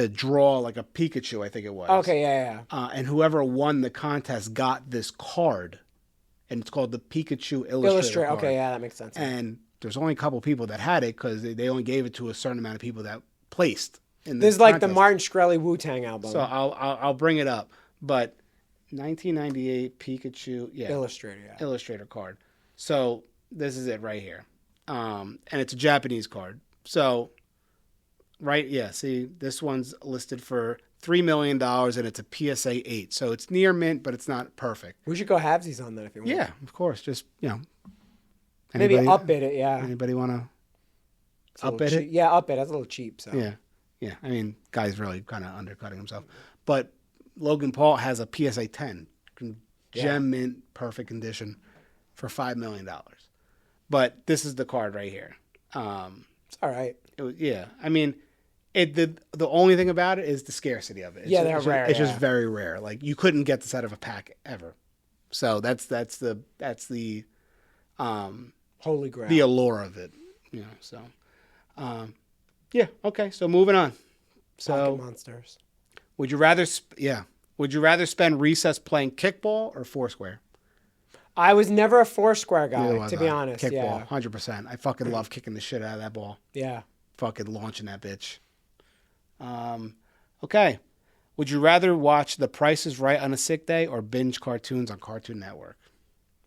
draw like a Pikachu, I think it was. Okay, yeah. And whoever won the contest got this card. And it's called the Pikachu Illustrator card. Okay, yeah, that makes sense. And there's only a couple people that had it because they only gave it to a certain amount of people that placed in this. This is like the Martin Shkreli Wu-Tang album. So I'll bring it up. But 1998 Pikachu, Illustrator card. So this is it right here. And it's a Japanese card. So, see, this one's listed for $3 million and it's a PSA 8. So it's near mint, but it's not perfect. We should go halvesies on that if you want. Yeah, of course. Just, maybe upbid it, yeah. Anybody want to upbid it? Yeah, upbid. That's a little cheap. So. Yeah. I mean, guy's really kind of undercutting himself. But Logan Paul has a PSA 10. Gem mint, perfect condition for $5 million. But this is the card right here. It's all right. I mean, the only thing about it is the scarcity of it. They're rare. It's just very rare. Like you couldn't get this out of a pack ever. So that's the Holy Grail. The allure of it. So okay. So moving on. So Pocket monsters. Would you rather spend recess playing kickball or foursquare? I was never a Foursquare guy, to be honest. Kickball, 100%. I fucking love kicking the shit out of that ball. Yeah. Fucking launching that bitch. Okay. Would you rather watch The Price is Right on a sick day or binge cartoons on Cartoon Network?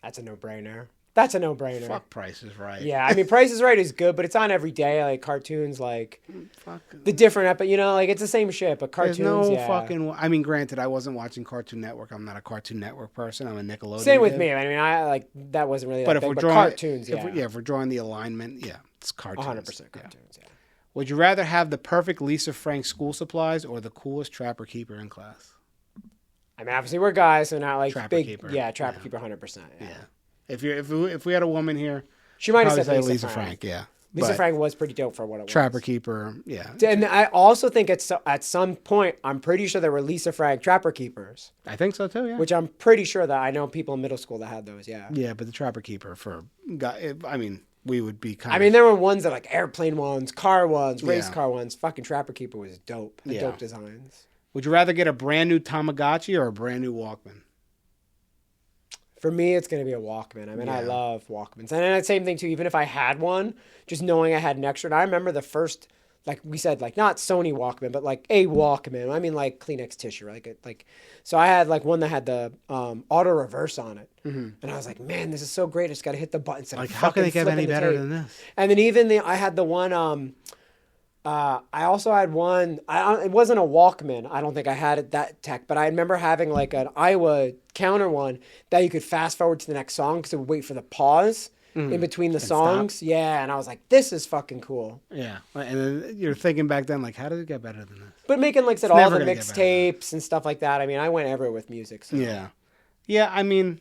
That's a no-brainer. That's a no-brainer. Fuck Price is Right. Yeah, I mean, Price is Right is good, but it's on every day. Like, cartoons, like, fuck. The different episode, like, it's the same shit, but cartoons, I mean, granted, I wasn't watching Cartoon Network. I'm not a Cartoon Network person. I'm a Nickelodeon Same with me. I mean, that wasn't really that big, but cartoons, if we're drawing the alignment, it's cartoons. 100% cartoons, yeah. Would you rather have the perfect Lisa Frank school supplies or the coolest Trapper Keeper in class? I mean, obviously, we're guys, so not, like, Trapper Keeper. Yeah, Trapper Keeper, 100%, yeah. If we had a woman here, she might have said Lisa Frank. Yeah, Lisa Frank was pretty dope for what it was. Trapper Keeper, yeah. And I also think at some point, I'm pretty sure there were Lisa Frank Trapper Keepers. I think so too. Yeah, which I'm pretty sure that I know people in middle school that had those. Yeah. Yeah, but the Trapper Keeper we would be kind. I mean, there were ones that like airplane ones, car ones, race car ones. Fucking Trapper Keeper was dope. Dope designs. Would you rather get a brand new Tamagotchi or a brand new Walkman? For me, it's going to be a Walkman. I mean, I love Walkmans. And the same thing, too. Even if I had one, just knowing I had an extra. And I remember the first, like we said, like not Sony Walkman, but like a Walkman. I mean, like Kleenex tissue. So I had like one that had the auto reverse on it. Mm-hmm. And I was like, man, this is so great. I just got to hit the button. Like, how can they get any better than this? And then I had the one, I also had one. It wasn't a Walkman. I don't think I had it that tech, but I remember having like an Iowa counter one that you could fast forward to the next song because it would wait for the pause in between the songs. Stop. Yeah, and I was like, this is fucking cool. Yeah, and then you're thinking back then, like, how did it get better than this? But making, like I said, It's all never the gonna get better than mixtapes and stuff like that. I mean, I went everywhere with music. So. Yeah, yeah. I mean,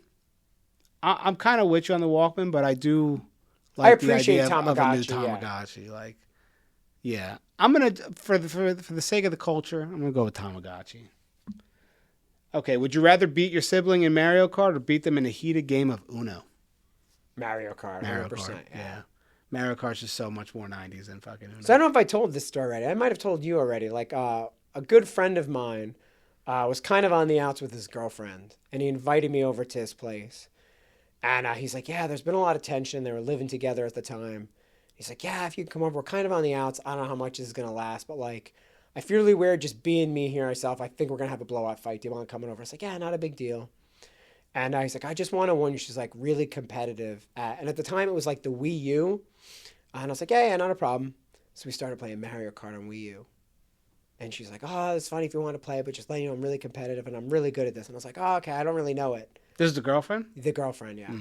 I'm kind of with you on the Walkman, but I do like I appreciate the idea of a new Tamagotchi, yeah. Tamagotchi. Like, yeah, I'm gonna for the sake of the culture, I'm gonna go with Tamagotchi. Okay, would you rather beat your sibling in Mario Kart or beat them in a heated game of Uno? Mario Kart, 100%. Mario Kart, yeah. Mario Kart's just so much more 90s than fucking Uno. So I don't know if I told this story already. I might have told you already. Like a good friend of mine was kind of on the outs with his girlfriend, and he invited me over to his place. And he's like, yeah, there's been a lot of tension. They were living together at the time. He's like, yeah, if you can come over, we're kind of on the outs. I don't know how much this is going to last, but like, I feel really weird just being me here myself. I think we're going to have a blowout fight. Do you want to come over? I was like, yeah, not a big deal. And he's like, I just want one. She's like really competitive. And at the time, it was like the Wii U. And I was like, yeah, not a problem. So we started playing Mario Kart on Wii U. And she's like, oh, it's funny if you want to play, but just let you know I'm really competitive and I'm really good at this. And I was like, oh, okay, I don't really know it. This is the girlfriend? The girlfriend, yeah.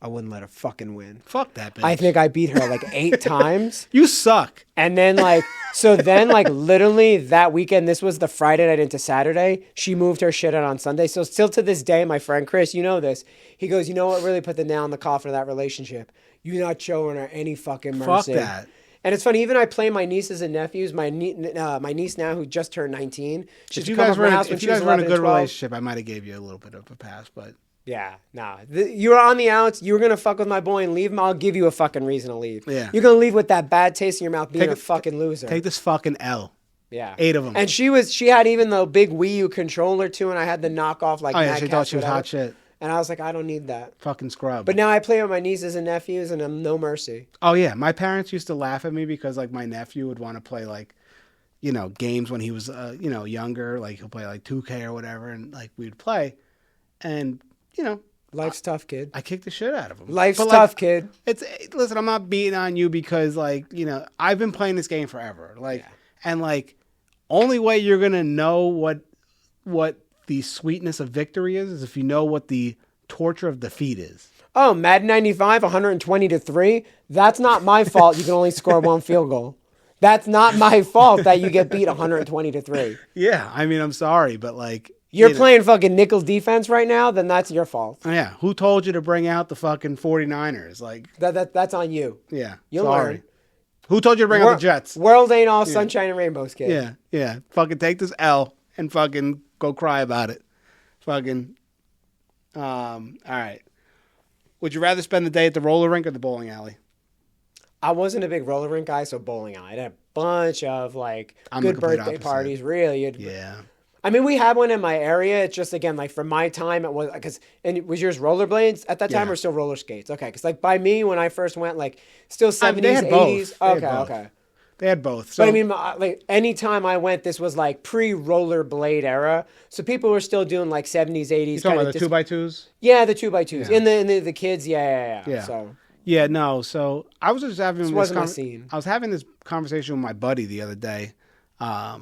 I wouldn't let her fucking win. Fuck that bitch. I think I beat her like 8 times. You suck. And then literally that weekend, this was the Friday night into Saturday, she moved her shit out on Sunday. So still to this day, my friend Chris, you know this, he goes, you know what really put the nail in the coffin of that relationship? You not showing her any fucking mercy. Fuck that. And it's funny, even I play my nieces and nephews, my niece now who just turned 19. If you guys were in a good relationship, I might have gave you a little bit of a pass, but... Yeah, nah. You were on the outs. You were going to fuck with my boy and leave him. I'll give you a fucking reason to leave. Yeah. You're going to leave with that bad taste in your mouth being a fucking loser. Take this fucking L. Yeah. 8 of them. And she had even the big Wii U controller too, and I had the knockoff like oh, yeah, she thought she was hot shit. And I was like, I don't need that. Fucking scrub. But now I play with my nieces and nephews, and I'm no mercy. Oh, yeah. My parents used to laugh at me because, like, my nephew would want to play, like, you know, games when he was, younger. Like, he'll play, like, 2K or whatever, and, like, we'd play. And, you know... Life's tough, kid. I kicked the shit out of him. Life's tough, kid. Listen, I'm not beating on you because, like, you know, I've been playing this game forever. Like, and, like, only way you're going to know what the sweetness of victory is if you know what the torture of defeat is. Oh, Madden 95, 120-3. That's not my fault. You can only score 1 field goal. That's not my fault that you get beat 120-3. Yeah, I mean, I'm sorry, but like... You're playing fucking nickel defense right now, then that's your fault. Yeah, who told you to bring out the fucking 49ers? Like that's on you. Yeah, You'll learn. Who told you to bring out the Jets? World ain't all sunshine and rainbows, kid. Yeah. Fucking take this L and fucking go cry about it. Fucking... all right. Would you rather spend the day at the roller rink or the bowling alley? I wasn't a big roller rink guy, so bowling alley. I had a bunch of like I'm good the complete birthday opposite. parties. Really, Yeah. I mean, we had one in my area. It's just again like from my time, it was and was yours rollerblades at that time Yeah. or still roller skates? Okay, because like by me when I first went, like still 70s, they had 80s. both. They had both. Okay. They had both. So, But I mean, like anytime I went, this was like pre-rollerblade era, so people were still doing like 70s, 80s. you talking about the 2x2s? Yeah, the 2x2s. Yeah. In the kids, yeah. So Yeah, no. So I was just having this wasn't my scene. I was having this conversation with my buddy the other day, a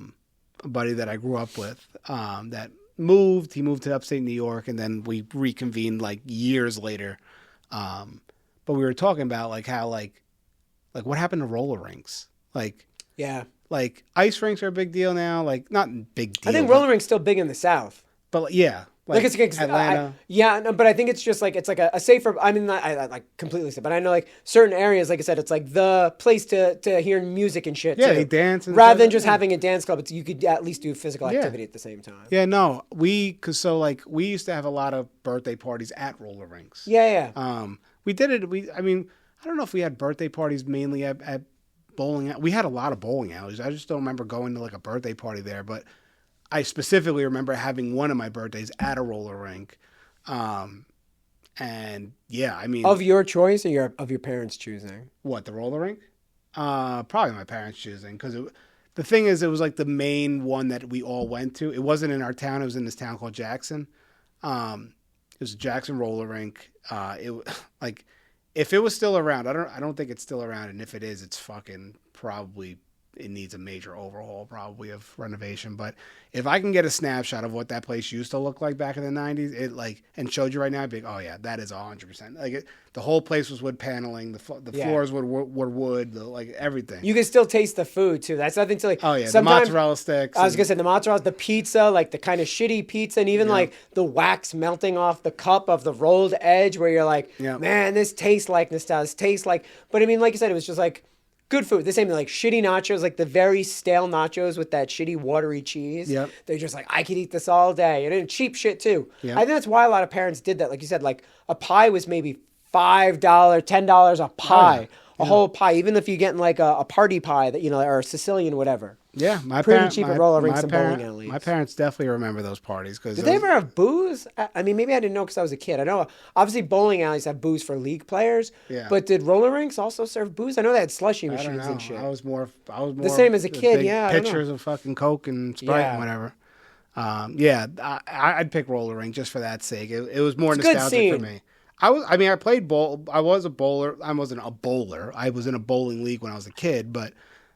buddy that I grew up with, that moved. He moved to upstate New York, and then we reconvened like years later. But we were talking about like how like what happened to roller rinks. Like ice rinks are a big deal now. Like not big deal. I think roller rinks still big in the South. But yeah, like it's Atlanta. But I think it's just like it's like a safer. I mean, I like completely safe, but I know like certain areas, like I said, it's like the place to hear music and shit. Yeah, too. they dance. And rather than just having a dance club. You could at least do physical activity at the same time. Yeah, no, we used to have a lot of birthday parties at roller rinks. Yeah. We did it. I mean, I don't know if we had birthday parties mainly at bowling. We had a lot of bowling alleys. I just don't remember going to like a birthday party there, but I specifically remember having one of my birthdays at a roller rink. And yeah, I mean, of your choice or of your parents' choosing? What, the roller rink? Probably my parents choosing, because the thing is, it was like the main one that we all went to. It wasn't in our town. It was in this town called Jackson. It was a Jackson roller rink. It If it was still around, I don't think it's still around, and if it is, it's fucking probably it needs a major overhaul, probably of renovation. But if I can get a snapshot of what that place used to look like back in the '90s, it like and showed you right now, I'd be like, oh yeah, that is 100%. Like the whole place was wood paneling, the floors were wood, like everything. You can still taste the food too. That's nothing to like. Oh yeah, the mozzarella sticks. I was gonna say the mozzarella, the pizza, like the kind of shitty pizza, and even like the wax melting off the cup of the rolled edge, where you're like, man, this tastes like nostalgia. This tastes like. But I mean, like you said, it was just like. Good food. The same like shitty nachos, like the very stale nachos with that shitty watery cheese. Yep. They're just like, I could eat this all day. And then cheap shit too. Yep. I think that's why a lot of parents did that. Like you said, like a pie was maybe $5, $10 a pie. A whole pie. Even if you're getting like a party pie that, or a Sicilian, whatever. Yeah, pretty cheap at roller rinks and bowling alleys. My parents definitely remember those parties. Did they ever have booze? I mean, maybe I didn't know because I was a kid. I know, obviously, bowling alleys have booze for league players. Yeah. But did roller rinks also serve booze? I know they had slushy machines and shit. I was more the same as a kid. Yeah, pictures of fucking Coke and Sprite and whatever. I'd pick roller rink just for that sake. It was more nostalgic for me. I played bowl. I was a bowler. I wasn't a bowler. I was in a bowling league when I was a kid, but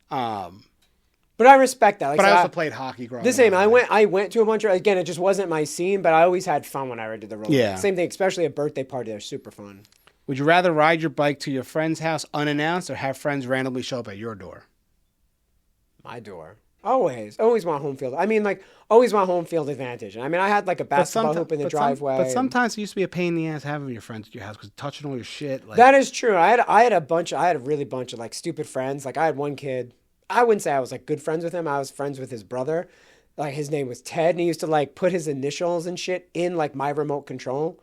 I respect that. Like, but I also played hockey growing up. The same. I went to a bunch of, again, it just wasn't my scene, but I always had fun when I did the roller. Yeah. Same thing, especially a birthday party. They're super fun. Would you rather ride your bike to your friend's house unannounced or have friends randomly show up at your door? My door. Always want home field. I mean, like, always want home field advantage. I mean, I had like a basketball hoop in the driveway. But sometimes it used to be a pain in the ass having your friends at your house because touching all your shit. Like, that is true. I had a really bunch of like stupid friends. Like I had one kid. I wouldn't say I was like good friends with him. I was friends with his brother. Like his name was Ted, and he used to like put his initials and shit in like my remote control.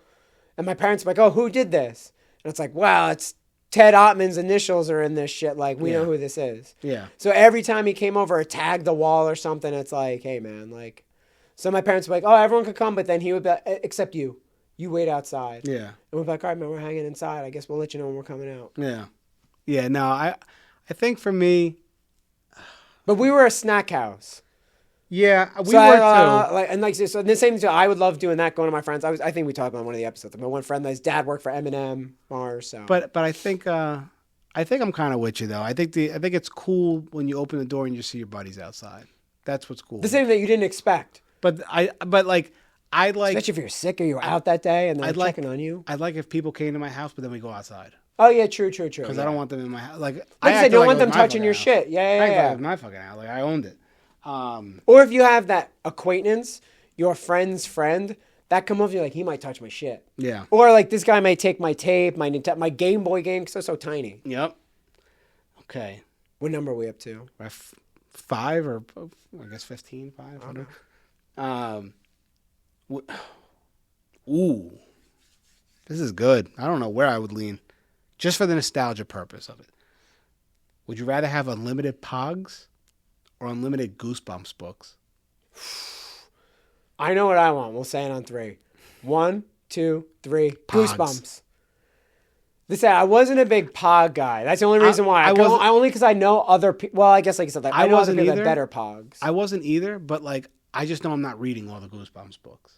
And my parents were like, "Oh, who did this?" And it's like, "Wow, it's Ted Ottman's initials are in this shit. Like we know who this is." Yeah. So every time he came over or tagged the wall or something, it's like, "Hey man, like." So my parents were like, "Oh, everyone could come," but then he would be like, except you. You wait outside. Yeah. And we're like, "All right, man, we're hanging inside. I guess we'll let you know when we're coming out." Yeah. Yeah. No, I think for me. But we were a snack house. Yeah, we were too. So the same thing. I would love doing that, going to my friends. I think we talked about one of the episodes. My one friend, his dad worked for M&M, Mars. So. But I think I'm kind of with you though. I think it's cool when you open the door and you see your buddies outside. That's what's cool. The same that you didn't expect. But I like. Especially if you're sick or you're out that day and they're checking on you. I'd like if people came to my house, but then we go outside. Oh yeah, true. Because I don't want them in my house. Like I said, don't want them touching your shit. Yeah. It was my fucking house. Like I owned it. Or if you have that acquaintance, your friend's friend, that come over, you're like, he might touch my shit. Yeah. Or like this guy might take my tape, my Game Boy game, because they're so tiny. Yep. Okay. What number are we up to? 5 or I guess 15, 5. Okay. Ooh. This is good. I don't know where I would lean. Just for the nostalgia purpose of it. Would you rather have unlimited Pogs or unlimited Goosebumps books? I know what I want. We'll say it on 3. 1, 2, 3. Pogs. Goosebumps. I wasn't a big Pog guy. That's the only reason why. I only because I know other people. Well, I guess like you said, like, I know other people that have better Pogs. I wasn't either, but like I just know I'm not reading all the Goosebumps books.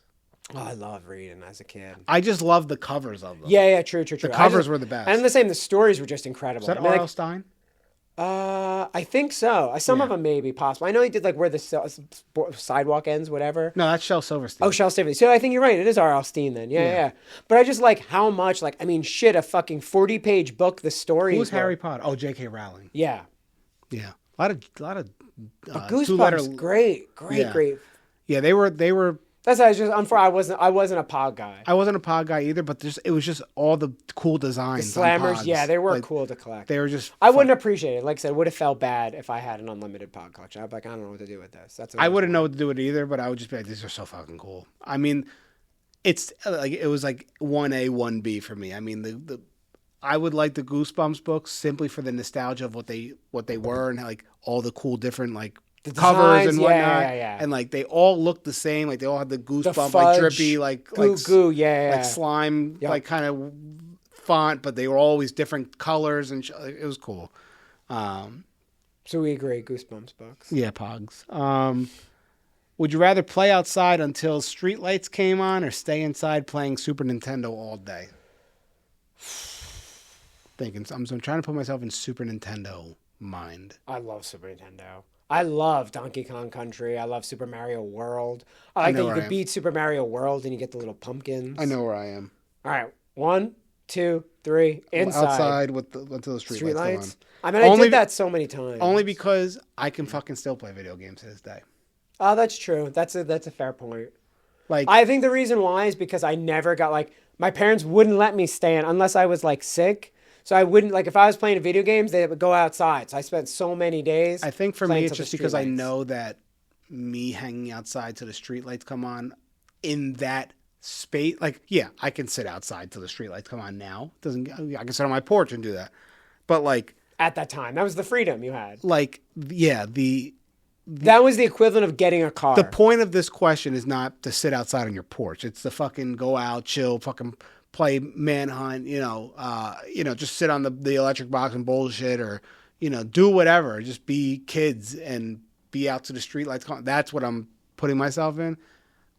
Oh, I love reading as a kid. I just love the covers of them. Yeah, true. The covers were the best. And the same, the stories were just incredible. Is that R.L. Stine? I think so. Some of them may be possible. I know he did like where the sidewalk ends, whatever. No, that's Shel Silverstein. Oh, Shel Silverstein. So I think you're right. It is R.L. Stine then. Yeah. But I just like how much, like, I mean, shit, a fucking 40-page book, the story. Who's Harry Potter? Oh, J.K. Rowling. Yeah. Yeah. A lot of Goosebumps, great. Yeah, they were. That's why I wasn't a Pog guy. I wasn't a Pog guy either, but it was just all the cool designs. The Slammers, yeah, they were cool to collect. They were just. I wouldn't appreciate it. Like I said, it would have felt bad if I had an unlimited Pog collection. I'd be like, I don't know what to do with this. I wouldn't know what to do with it either, but I would just be like, these are so fucking cool. I mean, it's like it was like 1A, 1B for me. I mean, I would like the Goosebumps books simply for the nostalgia of what they were and like all the cool different like. The covers and whatnot, and like they all looked the same. Like they all had the Goosebump, like drippy, like goo, like slime, like kind of font, but they were always different colors and it was cool. So we agree, Goosebumps books. Yeah, Pogs. Would you rather play outside until streetlights came on, or stay inside playing Super Nintendo all day? thinking. I'm trying to put myself in Super Nintendo mind. I love Super Nintendo. I love Donkey Kong Country. I love Super Mario World. I I like know that you where I could am. beat Super Mario World and you get the little pumpkins. I know where I am. All right. 1, 2, 3. Inside. Outside until the street lights come on. I mean, I did that so many times. Only because I can fucking still play video games to this day. Oh, that's true. That's a fair point. Like, I think the reason why is because I never got like my parents wouldn't let me stay in unless I was like sick. So I wouldn't like if I was playing video games, they would go outside. So I spent so many days. I think for playing me, it's till the just because I streetlights. know that me hanging outside till the streetlights come on in that space, like, yeah, I can sit outside till the streetlights come on now. I can sit on my porch and do that. But like At that time, that was the freedom you had. That was the equivalent of getting a car. The point of this question is not to sit outside on your porch. It's to fucking go out, chill, fucking play manhunt, just sit on the electric box and bullshit or, do whatever. Just be kids and be out to the street lights. That's what I'm putting myself in.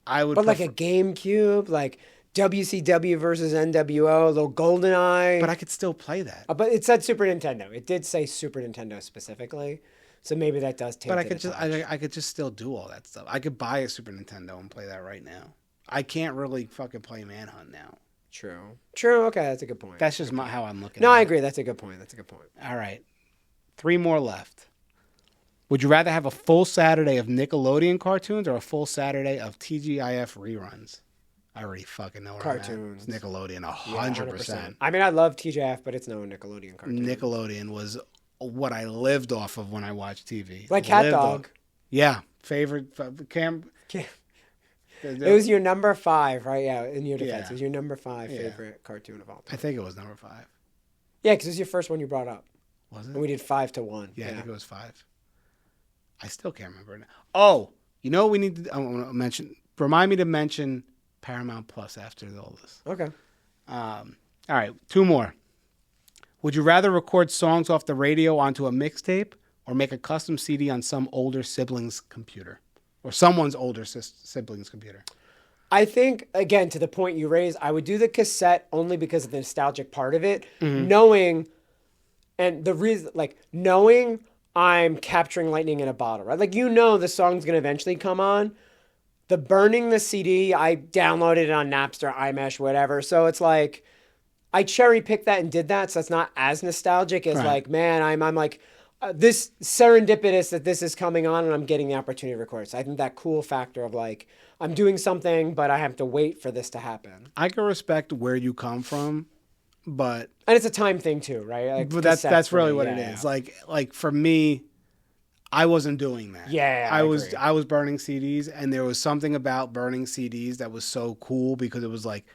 But like a GameCube, like WCW versus NWO, a little GoldenEye. But I could still play that. But it said Super Nintendo. It did say Super Nintendo specifically. So maybe that does take. But I could just still do all that stuff. I could buy a Super Nintendo and play that right now. I can't really fucking play Manhunt now. True. Okay, that's a good point. That's just how I'm looking. No, at I it. agree. That's a good point. All right, 3 more left. Would you rather have a full Saturday of Nickelodeon cartoons or a full Saturday of TGIF reruns? I already fucking know where Cartoons. I'm at. It's Nickelodeon, 100%. I mean, I love TGIF, but it's no Nickelodeon cartoon. Nickelodeon was what I lived off of when I watched TV. Like Cat Dog. Yeah, favorite Cam. It was your number 5, right? Yeah, in your defense. Yeah. It was your number 5 favorite cartoon of all time. I think it was number 5. Yeah, because it was your first one you brought up. Was it? And we did 5 to 1. Yeah, I think it was 5. I still can't remember it. Oh, what we need to I want to mention? Remind me to mention Paramount Plus after all this. Okay. All right, 2 more. Would you rather record songs off the radio onto a mixtape or make a custom CD on some older sibling's computer? Or someone's older sibling's computer? I think, again, to the point you raised, I would do the cassette only because of the nostalgic part of it. Mm-hmm. Knowing I'm capturing lightning in a bottle, right? Like, the song's going to eventually come on. The burning the CD, I downloaded it on Napster, iMesh, whatever. So it's like, I cherry picked that and did that. So it's not as nostalgic as like, man, I'm like, this serendipitous that this is coming on and I'm getting the opportunity to record. So I think that cool factor of like, I'm doing something, but I have to wait for this to happen. I can respect where you come from, but... And it's a time thing too, right? Like, but that's really what it is. Like for me, I wasn't doing that. Yeah, I was burning CDs, and there was something about burning CDs that was so cool because it was like,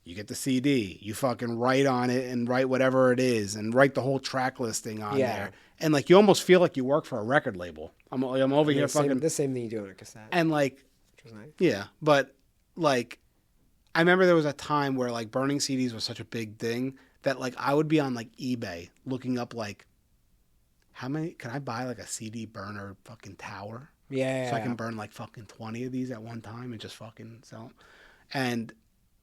you get the CD, you fucking write on it and write whatever it is and write the whole track listing on there. And like, you almost feel like you work for a record label. I'm over here fucking... The same thing you do on a cassette. And like, which was nice. Yeah, but like, I remember there was a time where like burning CDs was such a big thing that like I would be on like eBay looking up like, how many, can I buy like a CD burner fucking tower? Yeah. So I can burn like fucking 20 of these at one time and just fucking sell them. And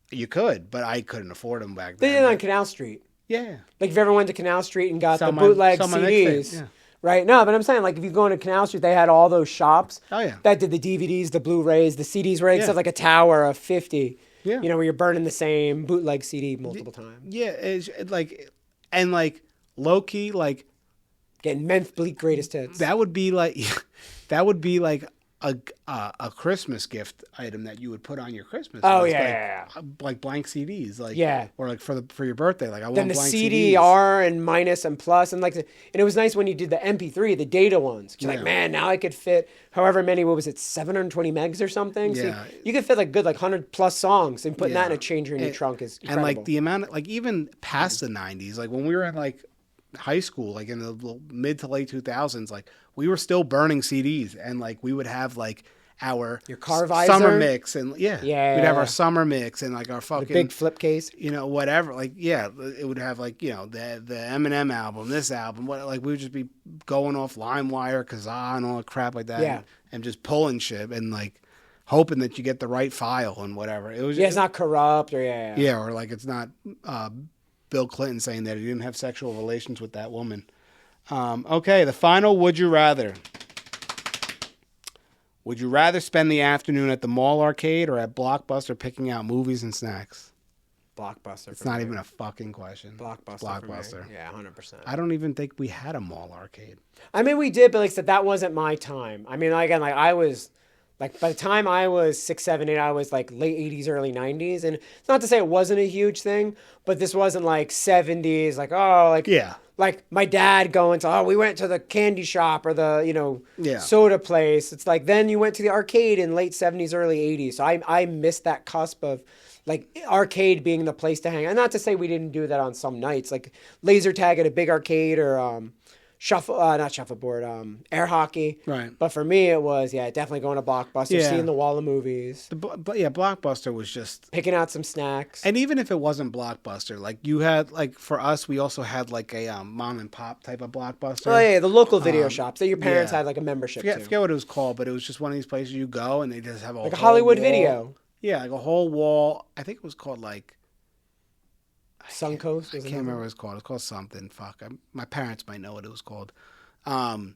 you could, but I couldn't afford them back then. They did it on Canal Street. Yeah. Like if you ever went to Canal Street and got the bootleg CDs. Yeah. Right? No, but I'm saying like if you go into Canal Street, they had all those shops that did the DVDs, the Blu-rays, the CDs, right? Except like a tower of 50. Yeah. Where you're burning the same bootleg CD multiple times. Yeah. It's like, and like low key, like getting Menth Bleak greatest hits. That would be like a Christmas gift item that you would put on your Christmas. Oh list. Like blank CDs, like or like for your birthday, like I then want blank CD, CDs. R and minus and plus and and it was nice when you did the MP3, the data ones. You're like, man, now I could fit however many. What was it, 720 megs or something? Yeah, so you could fit like good 100 plus songs, and putting that in a changer in your trunk is incredible. And like the amount of, like even past the 90s, like when we were in like high school, like in the mid to late 2000s, like we were still burning CDs, and like we would have like your Carvisor summer mix, and we'd have our summer mix and like our fucking the big flip case, whatever, like it would have like the Eminem album, this album, like we would just be going off LimeWire, Kazaa, and all that crap like that, and just pulling shit and like hoping that you get the right file and whatever. It was it's not corrupt or or like it's not Bill Clinton saying that he didn't have sexual relations with that woman. Okay, the final would you rather. Would you rather spend the afternoon at the mall arcade or at Blockbuster picking out movies and snacks? Blockbuster. It's not even a fucking question. Blockbuster. Blockbuster. Yeah, 100%. I don't even think we had a mall arcade. I mean, we did, but like I said, that wasn't my time. I mean, again, like I was, like by the time I was 6, 7, 8, I was like late 80s, early 90s. And it's not to say it wasn't a huge thing, but this wasn't like 70s, like, oh, like, Yeah. Like my dad going to, oh, we went to the candy shop or the, you know, Yeah. soda place. It's like, then you went to the arcade in late 70s, early 80s. So I missed that cusp of like arcade being the place to hang. And not to say we didn't do that on some nights, like laser tag at a big arcade or not shuffleboard, air hockey. Right. But for me, it was, definitely going to Blockbuster, Yeah. seeing the wall of movies, But yeah, Blockbuster was just... picking out some snacks. And even if it wasn't Blockbuster, like you had, like for us, we also had like a mom and pop type of Blockbuster. Oh, yeah, the local video shops that your parents yeah. had like a membership to. Forget what it was called, but it was just one of these places you go and they just have Like a Hollywood Video. Yeah, like a whole wall. I think it was called like... Suncoast? I can't remember what it's called. It's called something. Fuck. My parents might know what it was called. But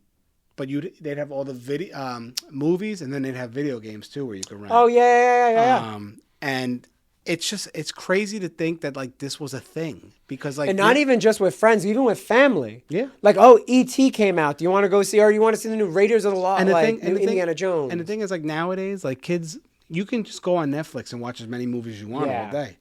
they'd have all the movies, and then they'd have video games too, where you could rent. Oh yeah. And it's crazy to think that like this was a thing because like, and not even just with friends, even with family. Yeah. Like, oh, E.T. came out. Do you want to go see, or you want to see the new Raiders of the Lost, Indiana Jones? And the thing is, like nowadays, like kids, you can just go on Netflix and watch as many movies as you want all day.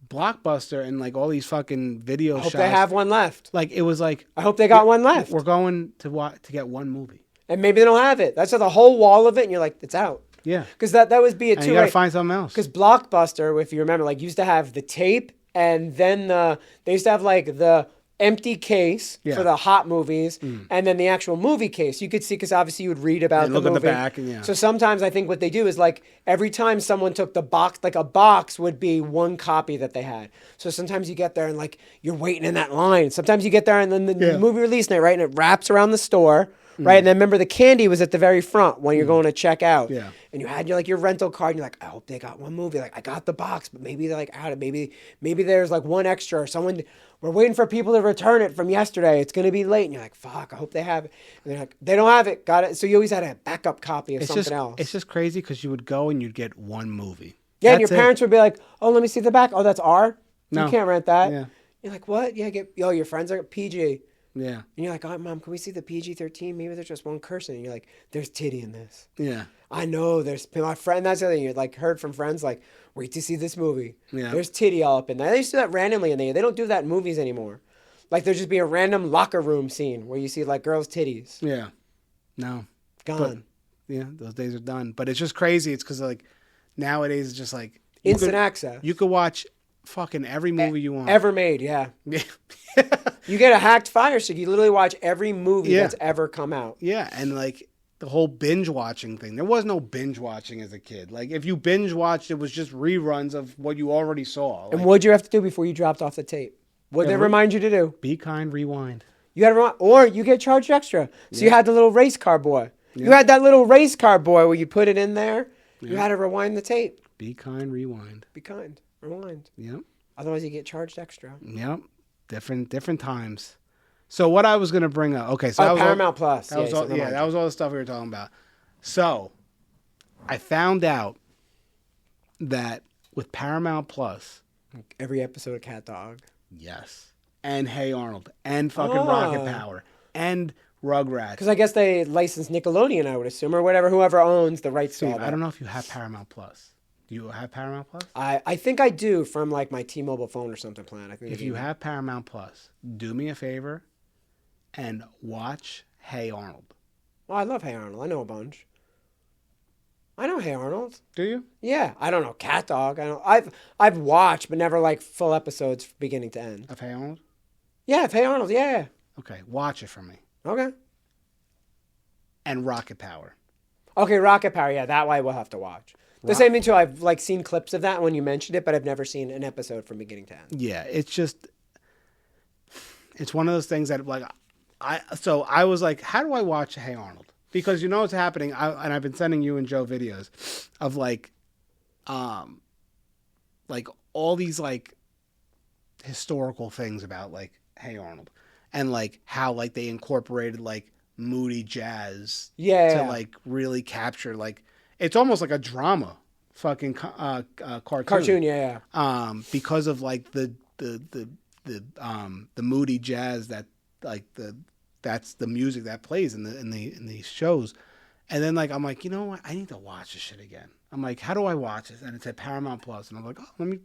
Blockbuster and like all these fucking video shops. I hope they have one left. Like it was like I hope they got one left. We're going to get one movie, and maybe they don't have it. That's the whole wall of it, and you're like, it's out. Yeah, because that would be it and too. You gotta find something else. Because Blockbuster, if you remember, like used to have the tape, and then they used to have like the empty case for the hot movies, and then the actual movie case. You could see, because obviously you would read about the movie. Look at the back. And So sometimes I think what they do is like every time someone took the box, like a box would be one copy that they had. So sometimes you get there and like you're waiting in that line. Sometimes you get there and then the movie release night, right? And it wraps around the store. Right, and then remember the candy was at the very front when you're going to check out. Yeah, and you had your rental card. And you're like, I hope they got one movie. Like I got the box, but maybe they're like out of maybe there's like one extra or someone. We're waiting for people to return it from yesterday. It's gonna be late, and you're like, fuck. I hope they have it. And they're like, they don't have it. Got it. So you always had a backup copy of something else. It's just crazy because you would go and you'd get one movie. Yeah, and your parents would be like, oh, let me see the back. Oh, that's R. No. You can't rent that. Yeah. You're like, what? Yeah, your friends are PG. Yeah. And you're like, oh, Mom, can we see the PG-13? Maybe there's just one cursing. And you're like, there's titty in this. Yeah. I know there's my friend. That's the other thing. You like heard from friends like, wait to see this movie. Yeah. There's titty all up in there. They used to do that randomly in there. They don't do that in movies anymore. Like there'd just be a random locker room scene where you see like girls' titties. Yeah. No. Gone. Yeah, those days are done. But it's just crazy. It's because like nowadays it's just like instant access. You could watch fucking every movie you want. Ever made, yeah. You get a hacked Fire Stick. You literally watch every movie that's ever come out. Yeah, and like the whole binge watching thing. There was no binge watching as a kid. Like if you binge watched, it was just reruns of what you already saw. Like, and what'd you have to do before you dropped off the tape? What'd they remind you to do? Be kind, rewind. You had to or you get charged extra. So you had the little race car boy. You had that little race car boy where you put it in there. You had to rewind the tape. Be kind, rewind. Be kind, rewind. Yep. Otherwise, you get charged extra. Yep. Different times. So what I was gonna bring up. Okay, so that was Paramount Plus. That was all the stuff we were talking about. So I found out that with Paramount Plus, every episode of Cat Dog. Yes. And Hey Arnold and fucking Rocket Power and Rugrats. Because I guess they licensed Nickelodeon, I would assume, or whoever owns the rights to all that. I don't know if you have Paramount Plus. Do you have Paramount Plus? I think I do from like my T-Mobile phone or something plan. I think if you have Paramount Plus, do me a favor and watch Hey Arnold. Oh, I love Hey Arnold. I know a bunch. I know Hey Arnold. Do you? Yeah, I don't know Cat Dog. I've watched, but never like full episodes beginning to end. Of Hey Arnold? Yeah, of Hey Arnold. Yeah. Okay, watch it for me. Okay. And Rocket Power. Okay, Rocket Power. Yeah, that way we'll have to watch. The same thing too. I've like seen clips of that when you mentioned it, but I've never seen an episode from beginning to end. Yeah, it's one of those things that like I was like, how do I watch Hey Arnold? Because you know what's happening, and I've been sending you and Joe videos of like all these like historical things about like Hey Arnold, and like how like they incorporated like moody jazz to like really capture like it's almost like a drama fucking cartoon. Because of like the moody jazz that like that's the music that plays in these shows. And then like I'm like, you know what, I need to watch this shit again. I'm like, how do I watch this? And it said Paramount Plus, and I'm like, oh, let me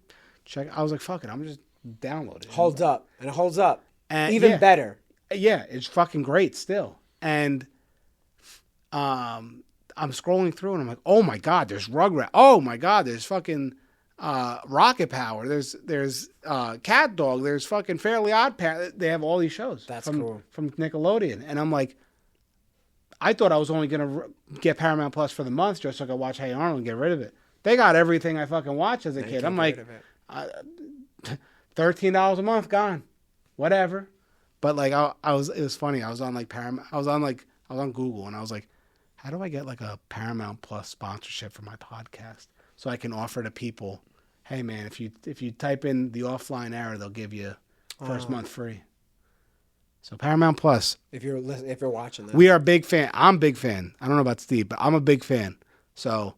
check. I was like, fuck it, I'm just download it. Holds up, and it holds up. And even better. Yeah, it's fucking great still. And I'm scrolling through and I'm like, oh my God, there's Rugrat. Oh my God, there's fucking Rocket Power. There's Cat Dog. There's fucking Fairly Odd Parents. They have all these shows. That's cool. From Nickelodeon. And I'm like, I thought I was only going to get Paramount Plus for the month just so I could watch Hey Arnold and get rid of it. They got everything I fucking watched as a kid. I'm like, $13 a month gone. Whatever. But like it was funny. I was on like Paramount. I was on Google and I was like, how do I get like a Paramount Plus sponsorship for my podcast so I can offer to people, hey man, if you type in the offline era, they'll give you first month free. So Paramount Plus. If you're watching that, we are a big fan. I'm a big fan. I don't know about Steve, but I'm a big fan. So,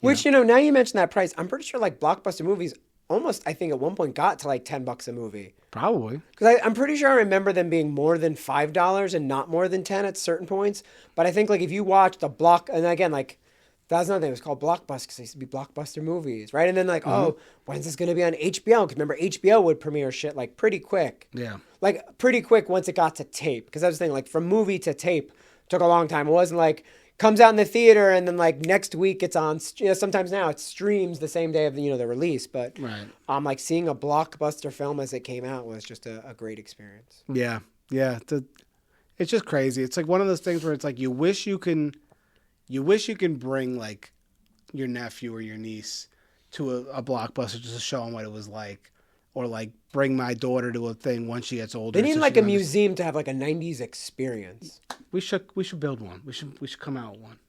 which now you mentioned that price, I'm pretty sure like Blockbuster movies almost, I think at one point got to like $10 a movie. Probably. Because I'm pretty sure I remember them being more than $5 and not more than 10 at certain points. But I think like if you watched a block, and again, like that's another thing, it was called Blockbuster because they used to be Blockbuster movies, right? And then like, oh, when's this going to be on HBO? Because remember, HBO would premiere shit like pretty quick. Yeah. Like pretty quick once it got to tape. Because I was thinking like from movie to tape took a long time. It wasn't like comes out in the theater and then like next week it's on, sometimes now it streams the same day of the, the release. But like seeing a Blockbuster film as it came out was just a great experience. Yeah. Yeah. It's just crazy. It's like one of those things where it's like you wish you can bring like your nephew or your niece to a Blockbuster just to show them what it was like, or like bring my daughter to a thing once she gets older. They need like a museum to have like a 90s experience. We should build one. We should come out with one.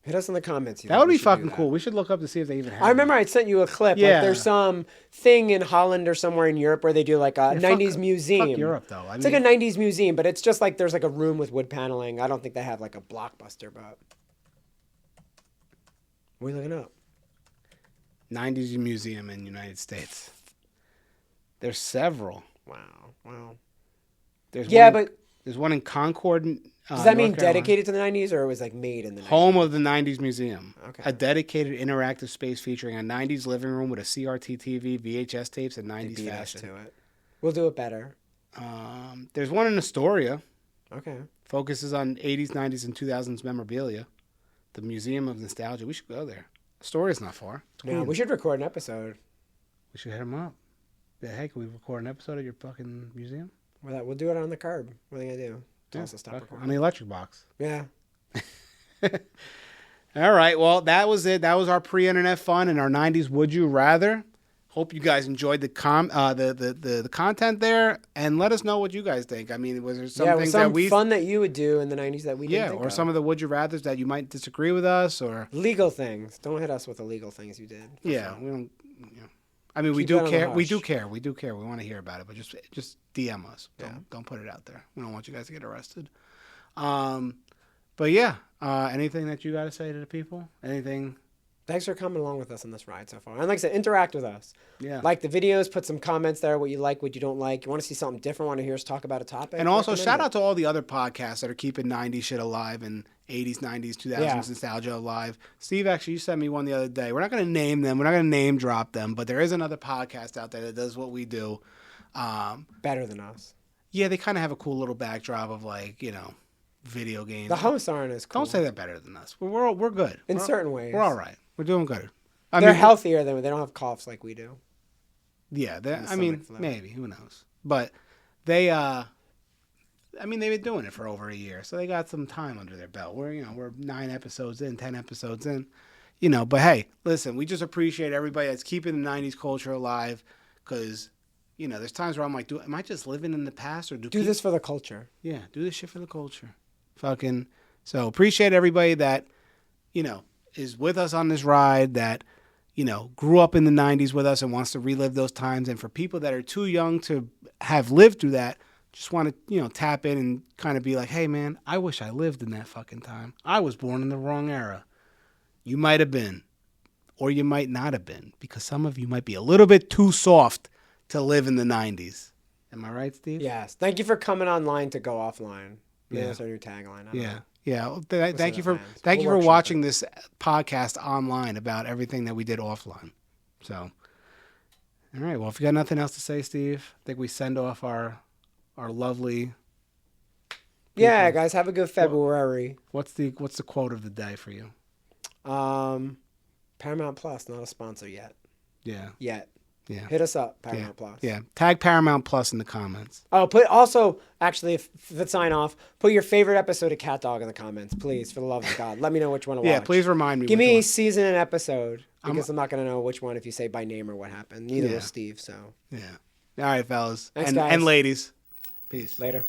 Hit us in the comments. That would be fucking cool. We should look up to see if they even have I remember I sent you a clip. Yeah. Like there's some thing in Holland or somewhere in Europe where they do like a 90s museum. Fuck Europe though. It's like a 90s museum, but it's just like there's like a room with wood paneling. I don't think they have like a Blockbuster, but what are you looking up? 90s museum in the United States. There's several. Wow. There's one in Concord. Does that mean dedicated to the 90s, or it was like made in the 90s? Home of the 90s Museum. Okay. A dedicated interactive space featuring a 90s living room with a CRT TV, VHS tapes, and 90s fashion. To it. We'll do it better. There's one in Astoria. Okay. Focuses on 80s, 90s, and 2000s memorabilia. The Museum of Nostalgia. We should go there. Astoria's not far. No, we should record an episode. We should hit them up. Yeah, hey, can we record an episode of your fucking museum? We'll do it on the curb. What are they going to do? Also stop recording. On the electric box. Yeah. All right. Well, that was it. That was our pre-internet fun and our 90s Would You Rather. Hope you guys enjoyed the content there, and let us know what you guys think. I mean, was there some things that we fun that you would do in the 90s that we didn't think or some of the Would You Rathers that you might disagree with us, or legal things. Don't hit us with illegal things you did. Yeah, we don't. I mean, we do care. We do care. We do care. We want to hear about it, but just DM us. Don't put it out there. We don't want you guys to get arrested. But yeah, anything that you got to say to the people? Anything? Thanks for coming along with us on this ride so far. And like I said, interact with us. Yeah. Like the videos, put some comments there, what you like, what you don't like. You want to see something different, want to hear us talk about a topic. And also shout out to all the other podcasts that are keeping 90s shit alive and 80s, 90s, 2000s nostalgia alive. Steve, actually, you sent me one the other day. We're not going to name them. We're not going to name drop them, but there is another podcast out there that does what we do. Better than us. Yeah, they kind of have a cool little backdrop of like, video games. The hosts aren't as cool. Don't say that better than us. We're good. In certain ways. We're all right. We're doing good. They're healthier than they don't have coughs like we do. Yeah, maybe. Who knows? But they, they've been doing it for over a year, so they got some time under their belt. We're 9 episodes in, 10 episodes in, But hey, listen, we just appreciate everybody that's keeping the 90s culture alive, because, there's times where I'm like, am I just living in the past, or do this for the culture? Yeah, do this shit for the culture. So appreciate everybody that, is with us on this ride, that, grew up in the 90s with us and wants to relive those times. And for people that are too young to have lived through that, just want to, tap in and kind of be like, hey, man, I wish I lived in that fucking time. I was born in the wrong era. You might have been, or you might not have been, because some of you might be a little bit too soft to live in the 90s. Am I right, Steve? Yes. Thank you for coming online to go offline. Yeah. That's our new tagline. Yeah. Yeah. Well, thank you for We'll watching this podcast online about everything that we did offline. So, all right. Well, if you got nothing else to say, Steve, I think we send off our lovely. Yeah, guys, have a good February. What's the quote of the day for you? Paramount Plus, not a sponsor yet. Yeah. Yet. Yeah. Hit us up, Paramount Plus. Yeah. Tag Paramount Plus in the comments. Oh, actually, if sign off, put your favorite episode of Cat Dog in the comments, please, for the love of God. Let me know which one to watch. Yeah, please remind me. Give me season and episode, because I'm not going to know which one if you say by name or what happened. Neither will Steve, so. Yeah. All right, fellas. Thanks, guys. And ladies. Peace. Later.